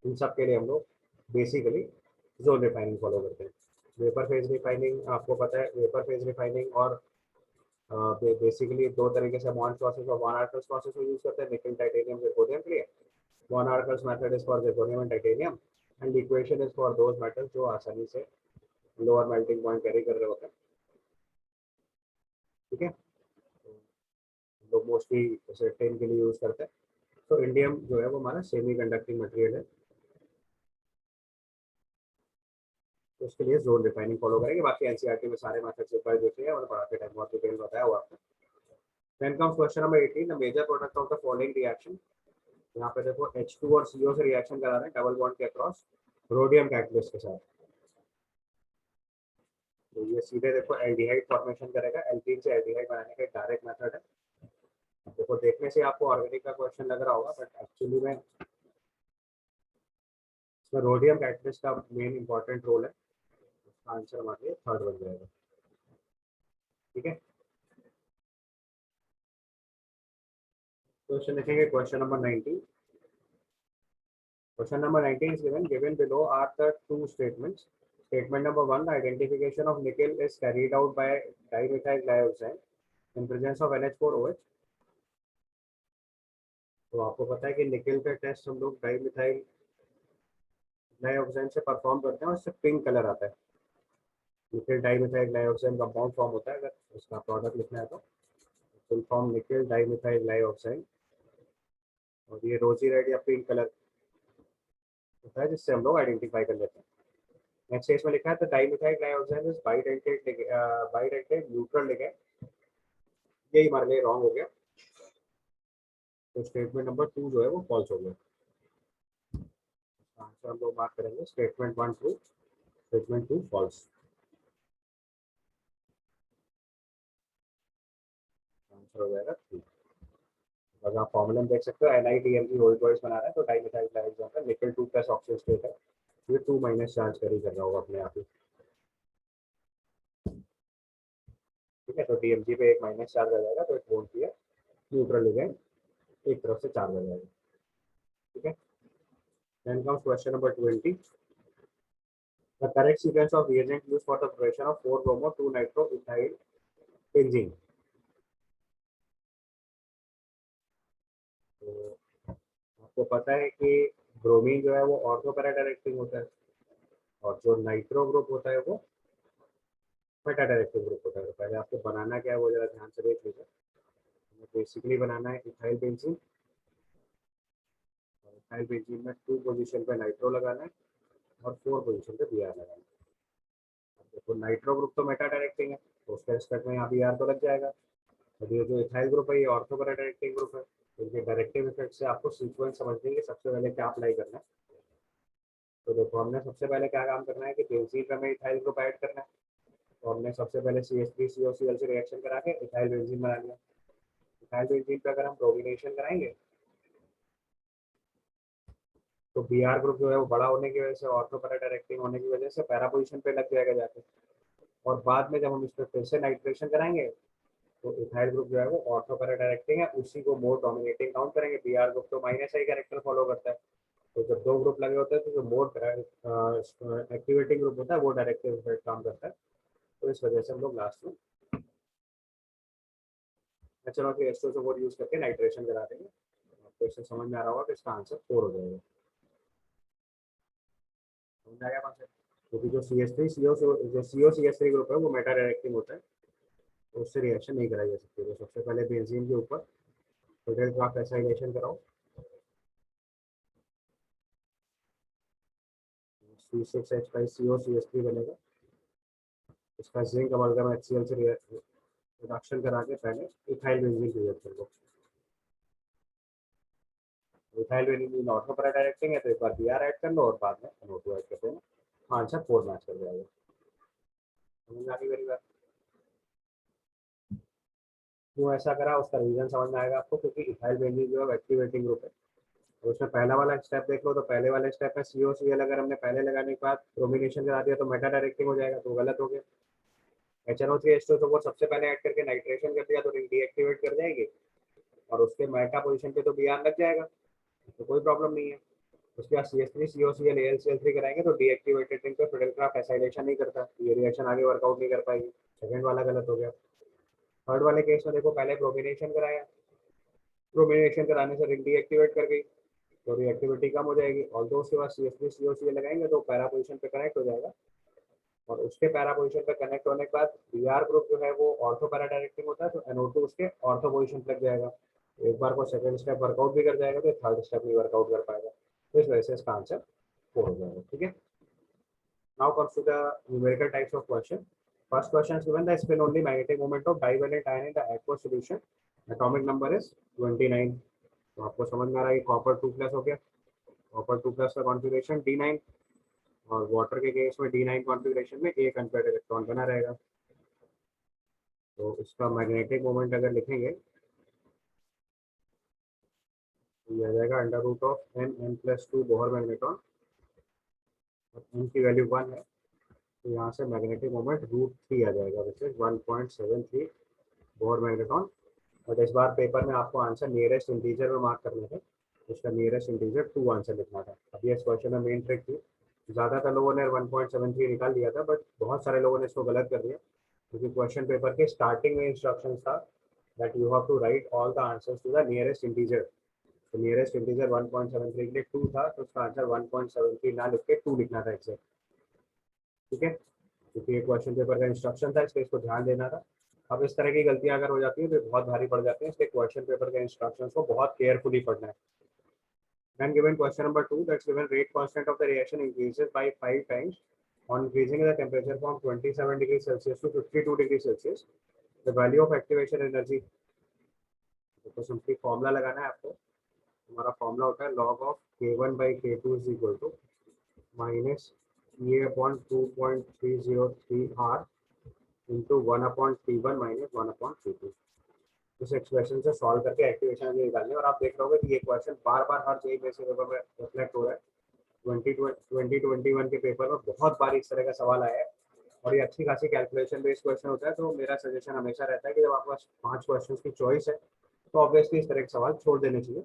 इन सब के लिए हम लोग बेसिकली जोन रिफाइनिंग फॉलो करते हैं। वेपर फेज रिफाइनिंग आपको पता है, वेपर फेज रिफाइनिंग और बेसिकली दो तरीके से बॉन्ड प्रोसेस और वन आर्कल्स प्रोसेस को यूज करते हैं, निकल टाइटेनियम जिरकोनियम के लिए। Van Arkel's method is for zirconium and titanium, and equation is for those metals जो आसानी से लोअर मेल्टिंग पॉइंट कैरी कर रहे होते हैं। ठीक है, लोग मोस्टली जैसे टेन के लिए यूज करते हैं। तो इंडियम जो है वो हमारा सेमी कंडक्टिंग मटेरियल है, तो उसके लिए जोन डिफाइनिंग फॉलो करेंगे। बाकी एनसीईआरटी में सारे मेथड्स ऊपर देते हैं और पढ़ाते टाइम बहुत डिटेल बताया हुआ आपको। Then comes question number 18, the major product of the following reaction. यहाँ पे देखो H2 और CO से रिएक्शन करा रहे हैं डबल बॉन्ड के अक्रॉस रोडियम कैटलिस्ट के साथ, तो ये सीधे देखो एल्डिहाइड फॉर्मेशन करेगा। एल्कीन से एल्डिहाइड बनाने का डायरेक्ट मेथड है। देखो देखने से आपको ऑर्गेनिक का क्वेश्चन लग रहा होगा, बट एक्चुअली में इसमें रोडियम कैटलिस्ट का मेन इंपॉर्टेंट रोल है। इसका आंसर हमारे लिए थर्ड बन जाएगा। ठीक है, क्वेश्चन लिखेंगे question number 19। Question number 19 is given. Given below are the two statements. Statement number 1, the identification of nickel is carried out by dimethyl dioxide in presence of NH4OH। तो आपको पता है कि निकल का टेस्ट हम लोग डाइमिथाइल डाइऑक्साइड से परफॉर्म करते हैं और इससे पिंक कलर आता है। निकल डाइमिथाइल डाइऑक्साइड कंपाउंड फॉर्म होता है, अगर उसका प्रोडक्ट लिखना है तो फुल फॉर्म निकल डाइमिथाइल डाइऑक्साइड, और ये रोजी रेड या पिंक कलर होता है जिससे हम लोग आइडेंटिफाई कर लेते हैं। नेक्स्ट केस में लिखा है तो dimethyl dioxide is bidentate neutral ligand, यही हमारे लिए रॉन्ग हो गया, तो स्टेटमेंट नंबर 2 जो है वो फॉल्स हो गया। आंसर हम लोग बात करेंगे statement 1 true, statement 2 false. Answer हो जाएगा 3। अगर आप फॉर्मूला में देख सकते हो NiTmG की होल बॉयज बना रहा है तो डाइमिथाइल डाइऑक्साइड निकल 2 प्लस ऑक्सीजन स्टेट है, ये 2 माइनस चार्ज कैरी कर रहा होगा अपने आप ही। ठीक है, तो DMG पे एक माइनस चार्ज आ जाएगा, तो एक वोल्ट की न्यूट्रल लिगेंड एक तरफ से चार्ज आ जाएगा। ठीक है, then comes question number 20, the correct sequence of reagent used for the preparation of 4-bromo 2-nitroethyl benzene। तो आपको पता है कि ब्रोमीन जो है वो ऑर्थो पैरा डायरेक्टिंग होता है, और जो नाइट्रो ग्रुप होता है वो मेटा डायरेक्टिंग ग्रुप होता है। तो पहले आपको बनाना क्या है वो जरा ध्यान से देख लीजिए। बेसिकली बनाना है इथाइल बेंजीन, और इथाइल बेंजीन में 2 पोजीशन पे नाइट्रो लगाना है और 4 पोजीशन पे Br लगाना है। देखो नाइट्रो ग्रुप तो मेटा डायरेक्टिंग है, तो उसके रिस्पेक्ट में यहाँ Br तो लग जाएगा। और ये जो इथाइल ग्रुप है ये ऑर्थो पैरा डायरेक्टिंग ग्रुप है, तो इनके डायरेक्टिव इफेक्ट से आपको सीक्वेंस समझने के सबसे पहले क्या अप्लाई करना है। तो देखो हमने सबसे पहले क्या काम करना है कि बेंजीन में इथाइल ग्रुप ऐड करना है, तो हमने सबसे पहले CH3COCl से रिएक्शन करा के इथाइल बेंजीन बना लिया। इथाइल बेंजीन पे अगर हम ब्रोमिनेशन कराएंगे तो Br ग्रुप जो है वो बड़ा होने की वजह से, ऑर्थो पैरा डायरेक्टिंग होने की वजह से पैरा पोजीशन पे लग जाएगा जाके, और बाद में जब हम इस पर फिर से नाइट्रेशन कराएंगे तो इथाइल ग्रुप जो है वो ऑर्थो पैरा डायरेक्टिंग है, उसी को मोर डोमिनेटिंग काउंट करेंगे। Br ग्रुप तो माइनस आई कैरेक्टर फॉलो करता है, तो जब दो ग्रुप लगे होते हैं तो जो मोर एक्टिवेटिंग ग्रुप होता है वो डायरेक्टिव इफेक्ट काम करता है, तो इस वजह से हम लोग लास्ट में नेचुरल के एस्ट्रोजोमोर यूज करके नाइट्रेशन करा देंगे। क्वेश्चन समझ में आ रहा होगा तो इसका आंसर 4 हो जाएगा। समझ आएगा कॉन्सेप्ट, क्योंकि जो CO CH3 ग्रुप है वो मेटा डायरेक्टिंग होता है, तो उससे रिएक्शन नहीं कराई जा सकती। तो सबसे पहले बेंजीन के ऊपर फिल्टर क्रॉस एसाइलेशन कराओ, C6H5COCH3 बनेगा। इसका जिंक अमलगम HCl से रिडक्शन करा के पहले इथाइल बेंजीन क्रिएट कर लो। Ethyl benzene ortho para directing है, तो एक बार Br ऐड कर लो और बाद में NO2 ऐड कर देना। आंसर 4 मैच कर जाएगा। समझ आ गई मेरी बात? क्यों ऐसा करा उसका रीजन समझ में आएगा आपको, क्योंकि इथाइल बेंजीन जो है एक्टिवेटिंग ग्रुप है। तो उसमें पहला वाला स्टेप देख लो, तो पहले वाले स्टेप में COCl अगर हमने पहले लगाने के बाद ब्रोमिनेशन करा दिया तो मेटा डायरेक्टिंग हो जाएगा, तो गलत हो गया। HNO3H2 तो वो सबसे पहले ऐड करके नाइट्रेशन कर दिया तो रिंग डीएक्टिवेट कर जाएगी और उसके मेटा पोजीशन पे तो Br लग जाएगा, तो कोई प्रॉब्लम नहीं है। उसके बाद CH3 COCl AlCl3 कराएंगे तो डीएक्टिवेटेड रिंग पे फिडेलक्राफ्ट एसाइलेशन नहीं करता, ये रिएक्शन आगे वर्कआउट नहीं कर पाएगी। सेकंड वाला गलत हो गया। थर्ड वाले केस में देखो, पहले ब्रोमिनेशन कराया, ब्रोमिनेशन कराने से रिंग डीएक्टिवेट कर गई तो रिएक्टिविटी कम हो जाएगी, और दो उसके बाद CH3 COCl लगाएंगे तो पैरा पोजीशन पे कनेक्ट हो जाएगा, और उसके पैरा पोजीशन पे कनेक्ट होने के बाद Br ग्रुप जो है वो ऑर्थो पैरा डायरेक्टिंग होता है, तो NO2 उसके ऑर्थो पोजीशन पे लग जाएगा। एक बार को सेकंड स्टेप वर्कआउट भी कर जाएगा तो थर्ड स्टेप नहीं वर्कआउट कर पाएगा, तो इस वजह से इसका आंसर 4 हो जाएगा। ठीक है, now comes to the numerical types of question. First question is given the spin only magnetic moment of divalent ion in the aqueous solution, atomic number is 29। तो आपको समझ में आ रहा है कि कॉपर 2+ हो गया, कॉपर 2+ का कॉन्फ़िगरेशन D9, और वाटर के केस में D9 कॉन्फ़िगरेशन में एक अनपेयर्ड इलेक्ट्रॉन बना रहेगा। तो इसका मैग्नेटिक मोमेंट अगर लिखेंगे तो ये आ जाएगा √n+2 बोहर मैग्नेट्रॉन, और n की वैल्यू 1 है, तो यहाँ से मैग्नेटिक मोमेंट √3 आ जाएगा, विच इज 1.73 बोहर मैग्नेट्रॉन। और इस बार पेपर में आपको आंसर नियरेस्ट इंटीजर में मार्क करने थे, उसका नियरेस्ट इंटीजर 2 आंसर लिखना था। अभी इस क्वेश्चन में मेन ट्रिक थी, ज़्यादातर लोगों ने 1.73 निकाल दिया था, बट बहुत सारे लोगों ने इसको गलत कर दिया, क्योंकि क्वेश्चन पेपर के स्टार्टिंग में इंस्ट्रक्शन था that you have to write all the answers to the nearest integer. तो नियरेस्ट इंटीजर 1.73 के लिए 2 था, तो उसका आंसर 1.73 ना लिख के 2 लिखना था एग्जैक्ट। ठीक है, क्योंकि ये क्वेश्चन पेपर का इंस्ट्रक्शन था, इसलिए इसको ध्यान देना था। अब इस तरह की गलतियां अगर हो जाती है तो बहुत भारी पड़ जाती है, इसलिए क्वेश्चन पेपर के इंस्ट्रक्शंस को बहुत केयरफुली पढ़ना है। Then given question number 2, that's given rate constant of the reaction increases by 5 times on increasing the temperature from 27 degrees Celsius to 52 degrees Celsius. The value of activation energy, तो simply formula लगाना है आपको। हमारा formula होता है log of K1/K2 is equal to minus A/2.303R into 1/T1 minus 1/T2। इस expression से solve करके एक्टिवेशन एनर्जी निकालनी है, और आप देख रहे कि ये क्वेश्चन बार बार हर जगह पे पेपर में रिफ्लेक्ट हो रहा है। 2021 के पेपर में बहुत बार इस तरह का सवाल आया है, और ये अच्छी खासी कैलकुलेशन बेस्ड क्वेश्चन होता है। तो मेरा सजेशन हमेशा रहता है कि जब आपके पास 5 क्वेश्चन की चॉइस है तो ऑब्वियसली इस तरह के सवाल छोड़ देने चाहिए।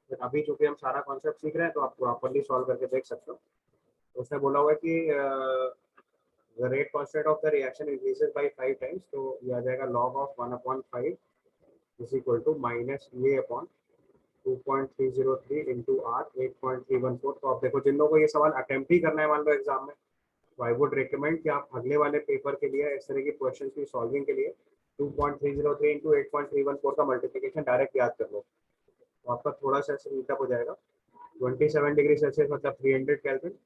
बट अभी चूंकि हम सारा कॉन्सेप्ट सीख रहे हैं तो आप प्रॉपरली सॉल्व करके देख सकते हो। तो उसने बोला हुआ है कि the rate constant of the reaction increases by 5 times, तो ये आ जाएगा log of 1/5 is equal to minus A/2.303 into R 8.314। तो आप देखो, जिन लोगों को ये सवाल अटेम्प्ट ही करना है मान लो एग्जाम में, तो आई वुड रिकमेंड कि आप अगले वाले पेपर के लिए इस तरह के क्वेश्चन की सॉल्विंग के लिए 2.303 into 8.314 का मल्टीप्लिकेशन डायरेक्ट याद कर लो, तो आपका थोड़ा सा मीटअप हो जाएगा। 27 डिग्री सेल्सियस मतलब 300 केल्विन,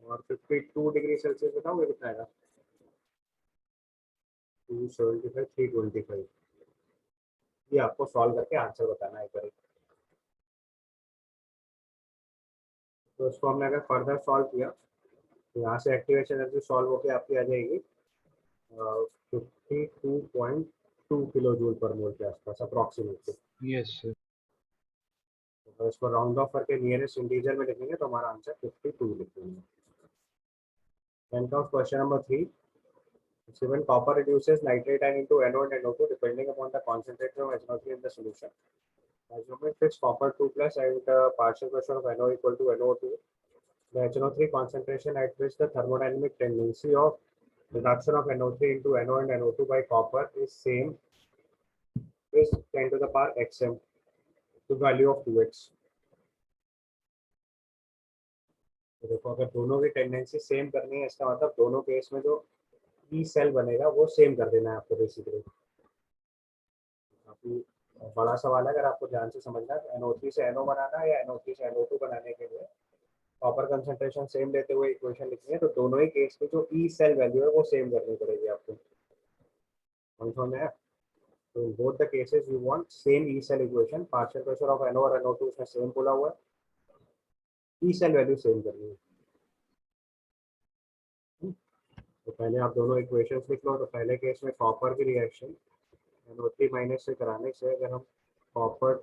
और 52 डिग्री सेल्सियस बताओ ये कितना आएगा, 275 325। ये आपको सॉल्व करके आंसर बताना है करेक्ट। तो इसको हमने अगर फर्दर सॉल्व किया तो यहाँ से एक्टिवेशन एनर्जी सॉल्व होकर आपकी आ जाएगी 52.2 किलो जूल पर मोल के आसपास अप्रॉक्सीमेटली। Yes sir. तो इसको राउंड ऑफ करके नियरेस्ट इंटीजर में लिखेंगे तो हमारा आंसर 52 लिखेंगे। Question number 3, given copper reduces nitrate ion into NO and NO2 depending upon the concentration of HNO3 in the solution. Assuming fixed copper 2+ and partial pressure of NO equal to NO2, the HNO3 concentration at which the thermodynamic tendency of reduction of NO3 into NO and NO2 by copper is same is 10 to the power xm to value of 2x। तो देखो, अगर दोनों की tendency same करनी है, इसका मतलब दोनों केस में जो ई सेल बनेगा वो सेम कर देना है आपको बेसिकली। काफी बड़ा सवाल है, अगर आपको ध्यान से समझना है तो NO3 से NO बनाना है या NO3 से NO2 बनाने के लिए कॉपर कंसंट्रेशन सेम लेते हुए इक्वेशन लिखनी है, तो दोनों ही केस में जो ई सेल वैल्यू है वो सेम करनी पड़ेगी आपको। समझ में आया? तो in both the cases you want same E cell equation, partial pressure of NO और NO2 उसमें सेम बोला हुआ है, E cell वैल्यू सेम करनी है। तो पहले आप दोनों इक्वेशंस लिख लो। तो पहले केस में कॉपर की रिएक्शन NO3 माइनस से कराने से अगर हम कॉपर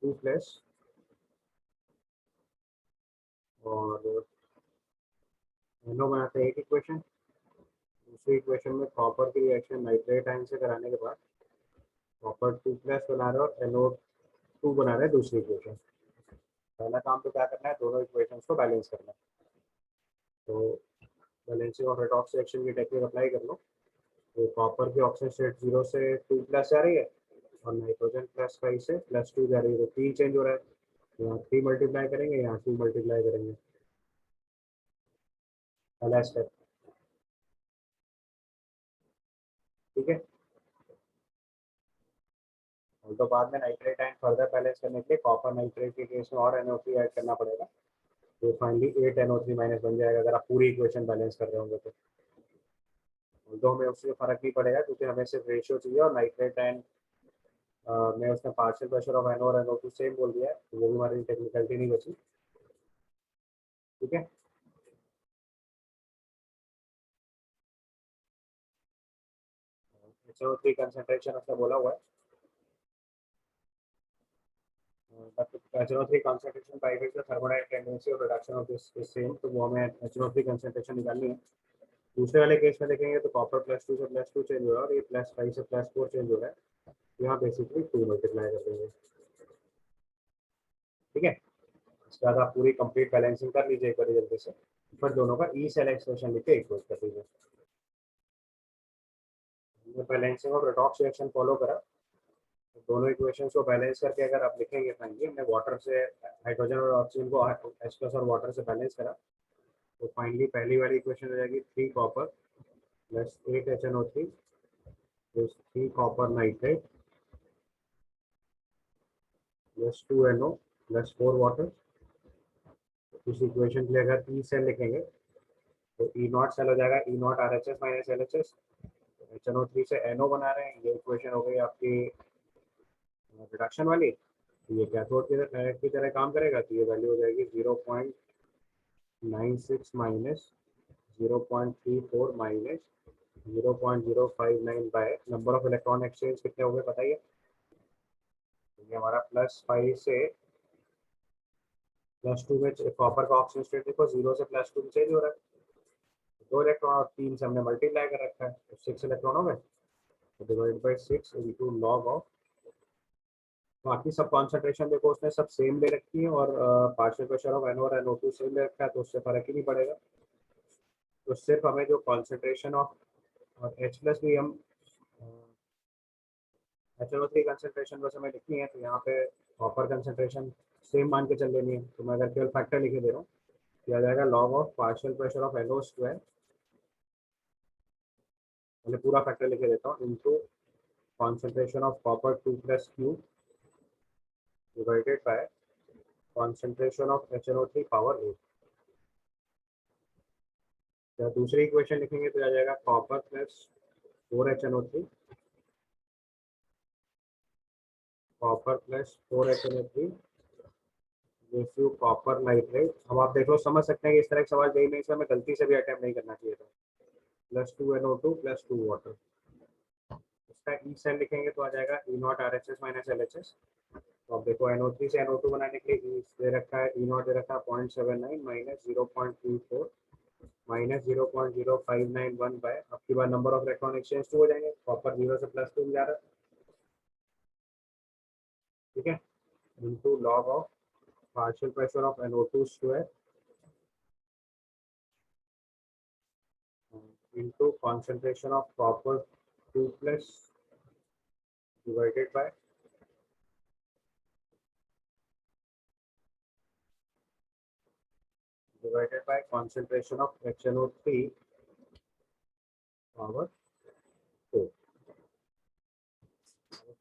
2 प्लस और NO बनाते हैं एक इक्वेशन, दूसरी इक्वेशन में कॉपर की रिएक्शन नाइट्रेट आयन से कराने के बाद कॉपर 2 प्लस बना रहे और NO2 बना रहे दूसरी इक्वेशन। पहला काम तो क्या करना है, दोनों इक्वेशंस को बैलेंस करना है। तो बैलेंसिंग ऑफ रेडॉक्स रिएक्शन की टेक्निक अप्लाई कर लो। तो कॉपर की ऑक्सीजन स्टेट 0 से 2 प्लस जा रही है और नाइट्रोजन प्लस 5 से +2 जा रही है, तो 3 चेंज हो रहा है। यहाँ 3 मल्टीप्लाई करेंगे, यहाँ 2 मल्टीप्लाई करेंगे, पहला स्टेप। ठीक है। और तो बाद में नाइट्रेट आयन फर्दर बैलेंस करने के लिए कॉपर नाइट्रेट के केस में और NO3 ऐड करना पड़ेगा, तो फाइनली 8 NO3 माइनस बन जाएगा अगर आप पूरी इक्वेशन बैलेंस कर रहे होंगे तो। तो हमें उससे फर्क नहीं पड़ेगा क्योंकि हमें सिर्फ रेशियो चाहिए, और नाइट्रेट आयन मैं उसने पार्शियल प्रेशर ऑफ NO और NO2 सेम बोल दिया है, तो वो भी हमारी टेक्निकलिटी नहीं बची। ठीक है। HNO3 कंसंट्रेशन उसने बोला हुआ है, HNO3 concentration by which the thermodynamic tendency of reduction of this is same, तो वो हमें HNO3 concentration निकालनी है। दूसरे वाले केस में देखेंगे तो कॉपर +2 से +2 चेंज हो रहा है और ये +5 से +4 चेंज हो रहा है, यहाँ बेसिकली 2 मल्टीप्लाई कर देंगे। ठीक है। इसके बाद आप पूरी कंप्लीट बैलेंसिंग कर लीजिए एक बार जल्दी से, फिर दोनों का ई सेल एक्सप्रेशन लिख के इक्वेट कर दीजिए। Balancing of redox reaction follow करा, तो दोनों इक्वेशंस को बैलेंस करके अगर आप लिखेंगे फाइनली हमने वाटर से हाइड्रोजन और ऑक्सीजन को H+ और वाटर से बैलेंस करा, तो फाइनली पहली वाली इक्वेशन हो जाएगी 3 copper plus 8 HNO3 plus 3 copper nitrate plus 2 NO plus 4 water. इस इक्वेशन के लिए अगर ई सेल लिखेंगे तो ई नॉट सेल हो जाएगा E naught RHS minus LHS, HNO3 से NO बना रहे हैं, ये इक्वेशन हो गई आपकी रिडक्शन वाली। तो ये कैथोड की तरह काम करेगा, तो ये वैल्यू हो जाएगी 0.96 minus 0.34 minus 0.059 by number of electron exchange कितने हो गए बताइए। ये हमारा +5 से +2 में कॉपर का ऑक्सीजन स्टेट देखो 0 से +2 में चेंज हो रहा है, 2 इलेक्ट्रॉन और 3 से हमने मल्टीप्लाई कर रखा है, तो 6 इलेक्ट्रॉन हो गए, तो divide by 6 into log of. बाकी सब कॉन्सेंट्रेशन देखो उसने सब सेम ले रखी है और पार्शियल प्रेशर ऑफ NO और NO2 सेम ले रखा है, तो उससे फर्क ही नहीं पड़ेगा। तो सिर्फ हमें जो कॉन्सेंट्रेशन ऑफ और H+ भी हम HNO3 कंसंट्रेशन बस हमें लिखनी है, तो यहाँ पे कॉपर कंसंट्रेशन सेम मान के चल लेनी है। तो मैं अगर केवल फैक्टर लिखे दे रहा हूँ, किया जाएगा log of partial pressure of NO square, मैंने पूरा फैक्टर लिखे देता हूँ, into concentration of copper 2 + Q divided by concentration of HNO3 power 8। तो दूसरी इक्वेशन लिखेंगे तो आ जाएगा copper plus 4 HNO3 copper plus 4 HNO3 ratio copper nitrate. अब आप देख लो समझ सकते हैं कि इस तरह के सवाल नहीं, इसमें हमें गलती से भी अटेम्प्ट नहीं करना चाहिए था। +2 NO2 +2 वाटर। इसका ई सेल लिखेंगे तो आ जाएगा E naught RHS minus LHS। तो अब देखो NO3 से NO2 बनाने के लिए ई दे रखा है, ई नॉट दे रखा है 0.79 माइनस 0.24 माइनस 0.0591 बाय, आपकी बार नंबर ऑफ इलेक्ट्रॉन एक्सचेंज 2 हो जाएंगे, कॉपर 0 से +2 में जा रहा है। ठीक है। Into log of partial pressure of NO2 square into concentration of copper 2 plus divided by concentration of HNO3 power 4।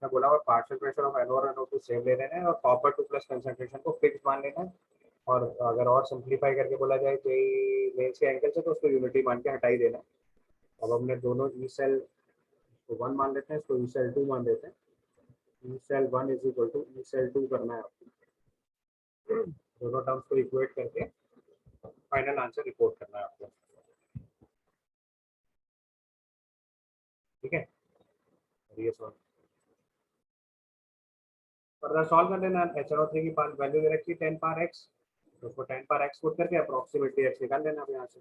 मैं बोला हुआ पार्शियल प्रेशर ऑफ NO और NO2 सेम ले लेना है और कॉपर 2+ कंसंट्रेशन को फिक्स मान लेना है। और अगर और सिंप्लीफाई करके बोला जाए जेई मेंस के एंगल से तो उसको यूनिटी मान के हटा ही देना है। अब हमने दोनों ई सेल को 1 मान लेते हैं, इसको ई सेल 2 मान देते हैं। E cell 1 is equal to E cell 2 करना है आपको। दोनों टर्म्स को इक्वेट करके फाइनल आंसर रिपोर्ट करना है आपको। ठीक है, ये सॉल्व फर्दर सॉल्व कर लेना। HNO3 की वैल्यू दे रखी है 10 पावर x, तो उसको 10 पावर x पुट करके अप्रोक्सीमेटली x निकाल लेना अब यहाँ से।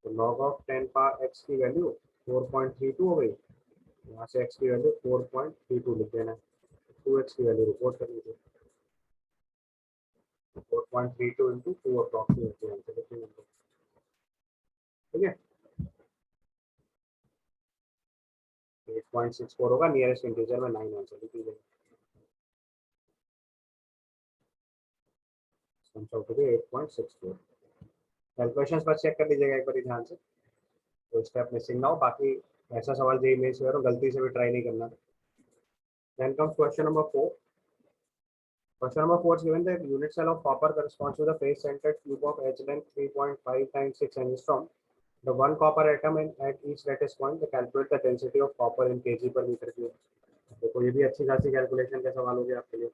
तो log ऑफ 10 पावर x की वैल्यू 4.32 हो गई, यहाँ से x की वैल्यू 4.32 लिख देना है। 2x की वैल्यू रिपोर्ट कर लीजिए। 4.32 इंटू 2 अप्रोक्सीमेटली आंसर लिखेंगे। ठीक है, 8.64 होगा, नियरेस्ट इंटीजर में 9 आंसर लिख लीजिए। आंसर हो गया 8.64। कैलकुलेशंस पर चेक कर लीजिएगा एक बार ध्यान से, तो स्टेप मिसिंग ना हो। बाकी ऐसा सवाल जेई मेंस में गलती से भी ट्राई नहीं करना। Then comes question number 4. Question number 4 is given that unit cell of copper corresponds to the face-centered cube of H length 3.5 times 6 angstrom. The one copper atom at each lattice point. Calculate the density of copper in kg per meter cube. देखो ये भी अच्छी खासी calculation का सवाल हो गया आपके लिए।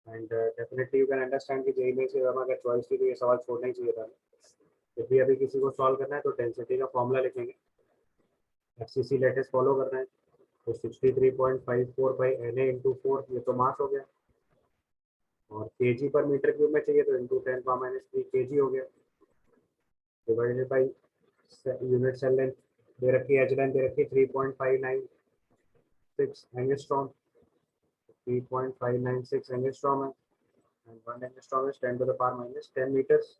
And definitely you can understand कि जेई में से अगर चॉइस थी तो ये सवाल छोड़ना ही चाहिए था। जब भी अभी किसी को सॉल्व करना है तो डेंसिटी का फॉर्मूला लिखेंगे, एफसीसी लेटेस्ट फॉलो करना है। तो 63.54 बाई Na इंटू 4, ये तो मास हो गया। और केजी पर मीटर क्यूब में चाहिए तो इंटू 10 पावर माइनस 3 केजी हो गया, divided by unit cell length दे रखी है, एच लेंथ दे रखी है 3.596 एंगस्ट्रॉम। 3.596 एंगस्ट्रॉम है, and 1 angstrom is 10 to the power minus 10 metres.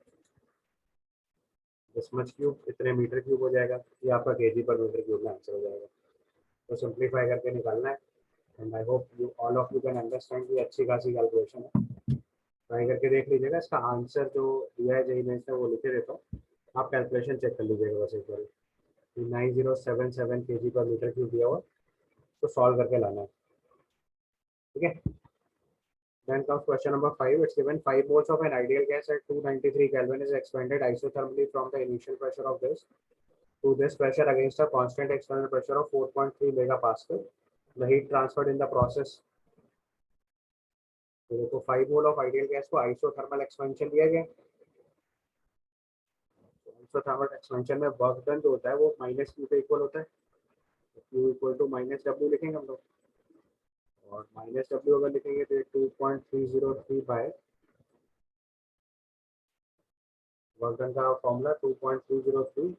This much cube इतने मीटर क्यूब हो जाएगा, ये आपका केजी पर मीटर क्यूब में आंसर हो जाएगा। तो सिंप्लीफाई करके निकालना है। And I hope you all of you can understand कि अच्छी खासी कैलकुलेशन है। ट्राई करके देख लीजिएगा। इसका आंसर जो दिया है जेई मेंस में वो लिखे देता हूँ, आप कैलकुलेशन चेक कर लीजिएगा बस एक बार। 9077 केजी पर मीटर क्यूब दिया हुआ, तो सॉल्व करके लाना है। ठीक है, then comes question number 5. It's given 5 moles of an ideal gas at 293 Kelvin is expanded isothermally from the initial pressure of this to this pressure against a constant external pressure of 4.3 megapascal. The heat transferred in the process. तो देखो 5 mole of ideal gas को isothermal expansion दिया गया। Isothermal expansion में work done जो होता है वो माइनस क्यू के इक्वल होता है। Q equal to minus W लिखेंगे हम लोग, और माइनस डब्ल्यू अगर लिखेंगे तो 2.303 बाय वर्क डन का formula 2.303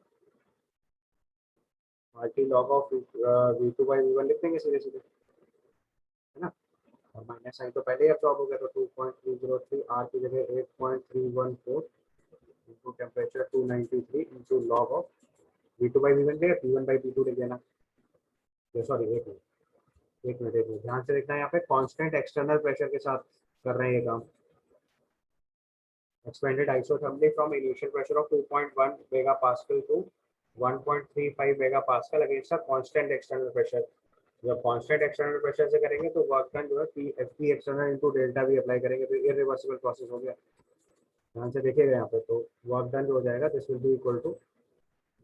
RT log of V2 by V1 लिख देंगे सीधे सीधे, है ना। और माइनस साइन तो पहले ही अब्सॉर्ब हो गया, तो 2.303 R की जगह 8.314 into temperature 293 into log of V2 by V1 देगा, P1 बाई P2 लिख देना। सॉरी एक मिनट ध्यान से देखना है, यहाँ पे कांस्टेंट एक्सटर्नल प्रेशर के साथ कर रहे हैं ये काम। expanded isothermally from initial pressure of 2.1 megapascal to 1.35 megapascal against a constant external pressure. जब कांस्टेंट एक्सटर्नल प्रेशर से करेंगे तो वर्क डन जो है P F P external into delta भी अप्लाई करेंगे, तो इरिवर्सिबल प्रोसेस हो गया। ध्यान से देखिएगा यहाँ पे, तो वर्क डन जो हो जाएगा this will be equal to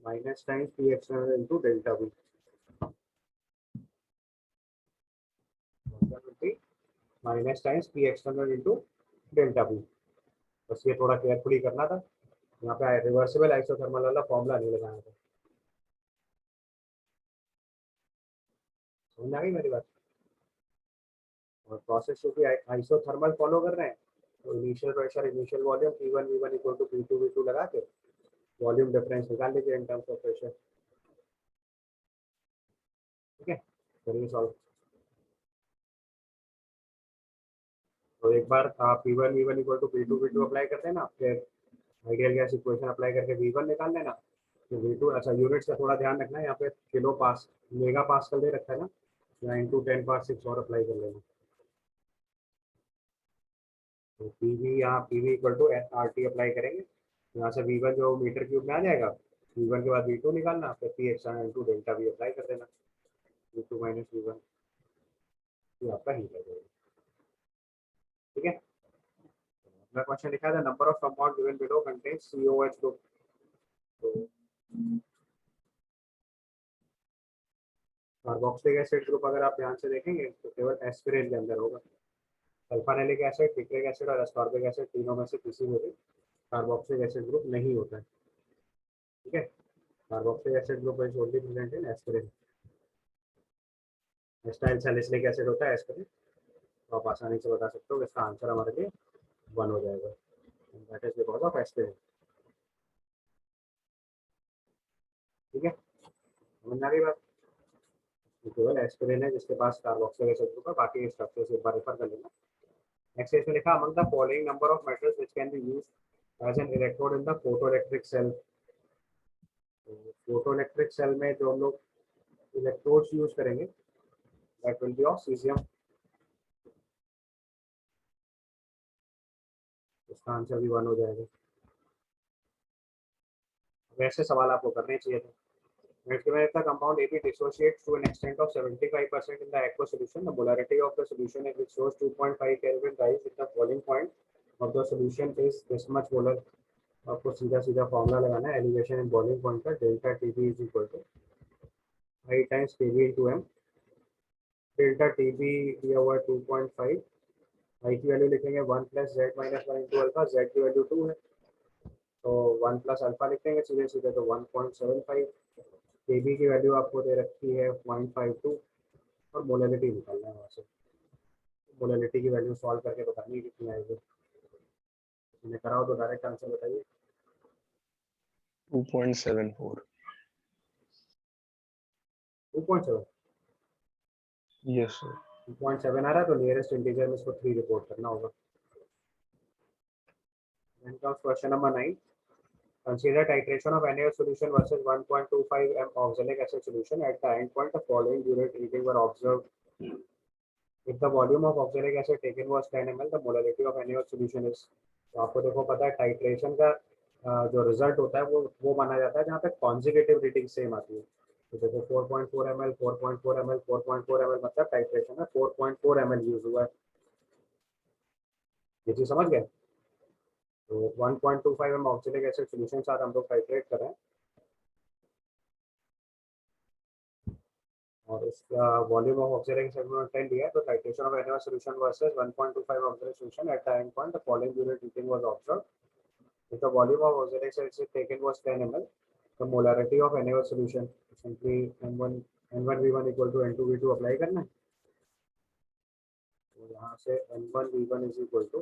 minus times P external into delta V. Minus times P external into delta V. बस ये थोड़ा केयरफुली करना था, यहाँ पे रिवर्सिबल आइसोथर्मल वाला फॉर्मूला नहीं लगाना था। समझ आ गई मेरी बात। और प्रोसेस क्योंकि आइसोथर्मल फॉलो कर रहे हैं, तो initial pressure initial volume P1 V1 equal to P2 V2 लगा के वॉल्यूम डिफरेंस निकाल लीजिए इन टर्म्स ऑफ प्रेशर। ठीक है, करिए सॉल्व। तो एक बार आप P1 V1 equal to P2 V2 apply करते हैं ना, फिर आइडियल गैस इक्वेशन अप्लाई करके V1 निकाल लेना, तो V2 अच्छा यूनिट्स का थोड़ा ध्यान रखना है, यहाँ पे किलो पास मेगा पास्कल दे रखा है ना, या इंटू 10 पावर 6 और अप्लाई कर लेना। तो पीवी यहाँ PV equal to R T apply करेंगे, यहाँ से V1 जो मीटर क्यूब में आ जाएगा, V1 के बाद V2 निकालना, फिर P external into delta we apply कर देना, V2 माइनस V1। ये आपका हीट है। ठीक है, अगला क्वेश्चन लिखा था number of compound given below contains COH group. तो कार्बोक्सिलिक एसिड ग्रुप अगर आप ध्यान से देखेंगे तो केवल एस्पिरिन के अंदर होगा। सल्फोनिलिक एसिड, टिक्रिक एसिड और एस्कॉर्बिक एसिड तीनों में से किसी में भी कार्बोक्सिलिक एसिड ग्रुप नहीं होता है। ठीक है, carboxylic acid group is only present in aspirin. Acetyl salicylic acid होता है एस्पिरिन। तो आप आसानी से बता सकते हो कि इसका आंसर हमारे लिए 1 हो जाएगा, that is because of aspirin. ठीक है, समझ आ रही बात। तो केवल एस्पिरिन है जिसके पास कार्बोक्सिलिक एसिड ग्रुप है, बाकी स्ट्रक्चर एक बार रेफर कर लेना। नेक्स्ट इसमें लिखा among the following number of metals which can be used as an electrode in the photoelectric cell. Photoelectric cell में जो हम लोग इलेक्ट्रोड्स यूज करेंगे that will be of caesium. इसका आंसर भी 1 हो जाएगा। वैसे सवाल आपको करने चाहिए थे। Next, if the compound AB dissociates to an extent of 75% in the aqueous solution, the molarity of the solution is which shows 2.5 Kelvin rise if the boiling point of the solution is this much molar। आपको सीधा सीधा formula लगाना है elevation in boiling point का, delta TB is equal to I times KB into M. Delta TB दिया हुआ है 2.5, आई की वैल्यू लिखेंगे 1 plus Z minus 1 into alpha, Z की वैल्यू 2 है तो 1 प्लस अल्फा लिखेंगे सीधे सीधे तो 1.75। केबी की वैल्यू आपको दे रखी है 0.52 और मोलैलिटी निकालना है वहाँ से। मोलैलिटी की वैल्यू सॉल्व करके बतानी है कितनी आएगी। मैंने कराओ तो डायरेक्ट आंसर बताइए। 2.74। 2.7? Yes sir. 2.7 आ रहा है तो नियरेस्ट इंटीजर में इसको 3 रिपोर्ट करना होगा। Question number 9, consider titration of NaOH solution versus 1.25 m oxalic acid solution at the end point the following unit reading were observed। if the volume of oxalic acid taken was 10 ml the molarity of NaOH solution is। तो आपको देखो पता है titration का जो result होता है वो माना जाता है जहाँ पे कॉन्जिक्यूटिव रीडिंग सेम आती है। तो देखो 4.4 ml 4.4 ml 4.4 ml मतलब टाइट्रेशन में 4.4 ml यूज हुआ है। ये चीज समझ गए। तो 1.25 m ऑक्सिलिक एसिड सोल्यूशन साथ हम लोग टाइट्रेट कर रहे हैं और उसका वॉल्यूम ऑफ ऑक्सिलिक एसिड में 10 दिया है तो titration of NaOH solution versus 1.25 ऑक्सिलिक solution at the end point the following unit reading was observed। if the volume of oxalic acid taken was 10 ml the molarity of NaOH solution simply N1V1 equal to N2V2 apply करना है। तो यहाँ से N1V1 is equal to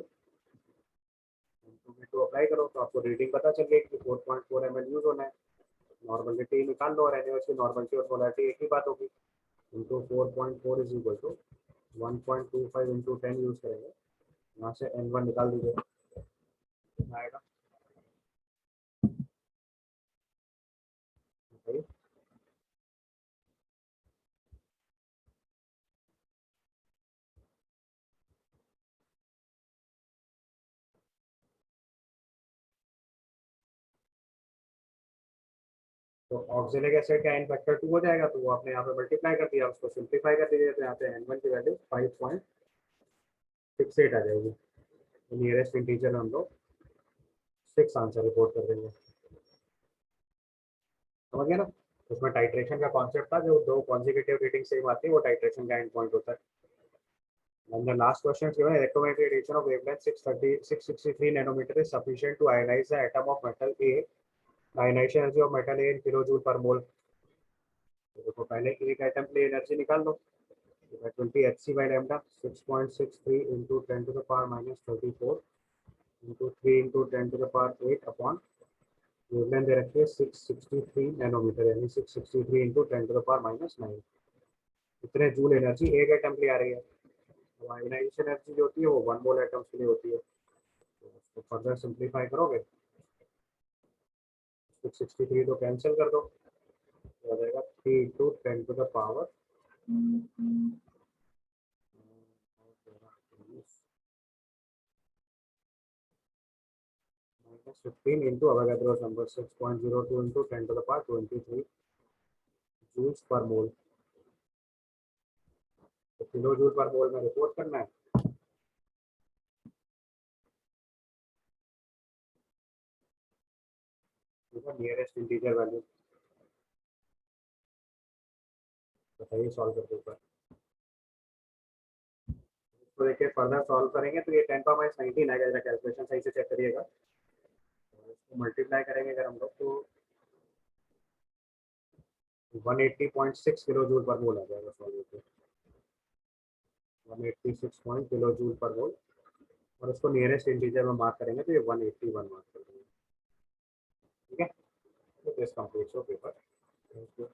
N2V2 apply करो तो आपको reading पता चल गई कि 4.4 ml यूज होना है। नॉर्मलिटी निकाल लो और NaOH की नॉर्मलिटी और मोलारिटी एक ही बात होगी। Into 4.4 is equal to 1.25 into 10 use करेंगे, यहाँ से N1 निकाल दीजिए आएगा। okay। तो ऑक्सिलिक एसिड का एन फैक्टर 2 हो जाएगा तो वो आपने यहाँ पे मल्टीप्लाई कर दिया, उसको सिंप्लीफाई कर दीजिए तो यहाँ पे N1 की वैल्यू 5.68 आ जाएगी। तो नियरेस्ट इंटीजर हम लोग 6 आंसर रिपोर्ट कर देंगे। समझ गया ना। उसमें टाइट्रेशन का कॉन्सेप्ट था, जो दो कॉन्जिक्यूटिव रीडिंग सेम आती है वो टाइट्रेशन का एंड पॉइंट होता है। And the last question is given electromagnetic radiation of wavelength 663 nanometer is sufficient to ionize the atom of metal A। The ionization energy of metal A in kilojoule per mole। तो देखो पहले एक atom के लिए energy निकाल लो। that will be Hc by lambda 6.63 into 10 to the power minus 34 into 3 into 10 to the power 8 upon wavelength दे रखी है 663 nanometre यानी 663 into 10 to the power minus 9। इतने जूल एनर्जी एक एटम के लिए आ रही है। तो आयनाइजेशन एनर्जी जो होती है वो 1 मोल एटम्स के लिए होती है। तो उसको फर्दर सिंप्लीफाई करोगे 663 तो कैंसिल कर दो तो आ जाएगा 3 into 10 to the power 15 into Avogadro's number 6.02 into 10 to the power 23 joules per mole। तो किलो जूल पर मोल में रिपोर्ट करना है। नियरेस्ट इंटीजर वैल्यू बताइए सॉल्व करके ऊपर। तो देखिए फर्दर सॉल्व करेंगे तो ये 10⁻19 आएगा। जरा कैलकुलेशन सही से चेक करिएगा। इसको मल्टीप्लाई करेंगे अगर हम लोग तो 180.6 किलो जूल पर मोल आ जाएगा सॉल्व करके। 186 किलो जूल पर मोल। और उसको नियरेस्ट इंटीजर में मार्क करेंगे तो ये 181 मार्क कर देंगे। ठीक है, तो this completes your paper. Thank you.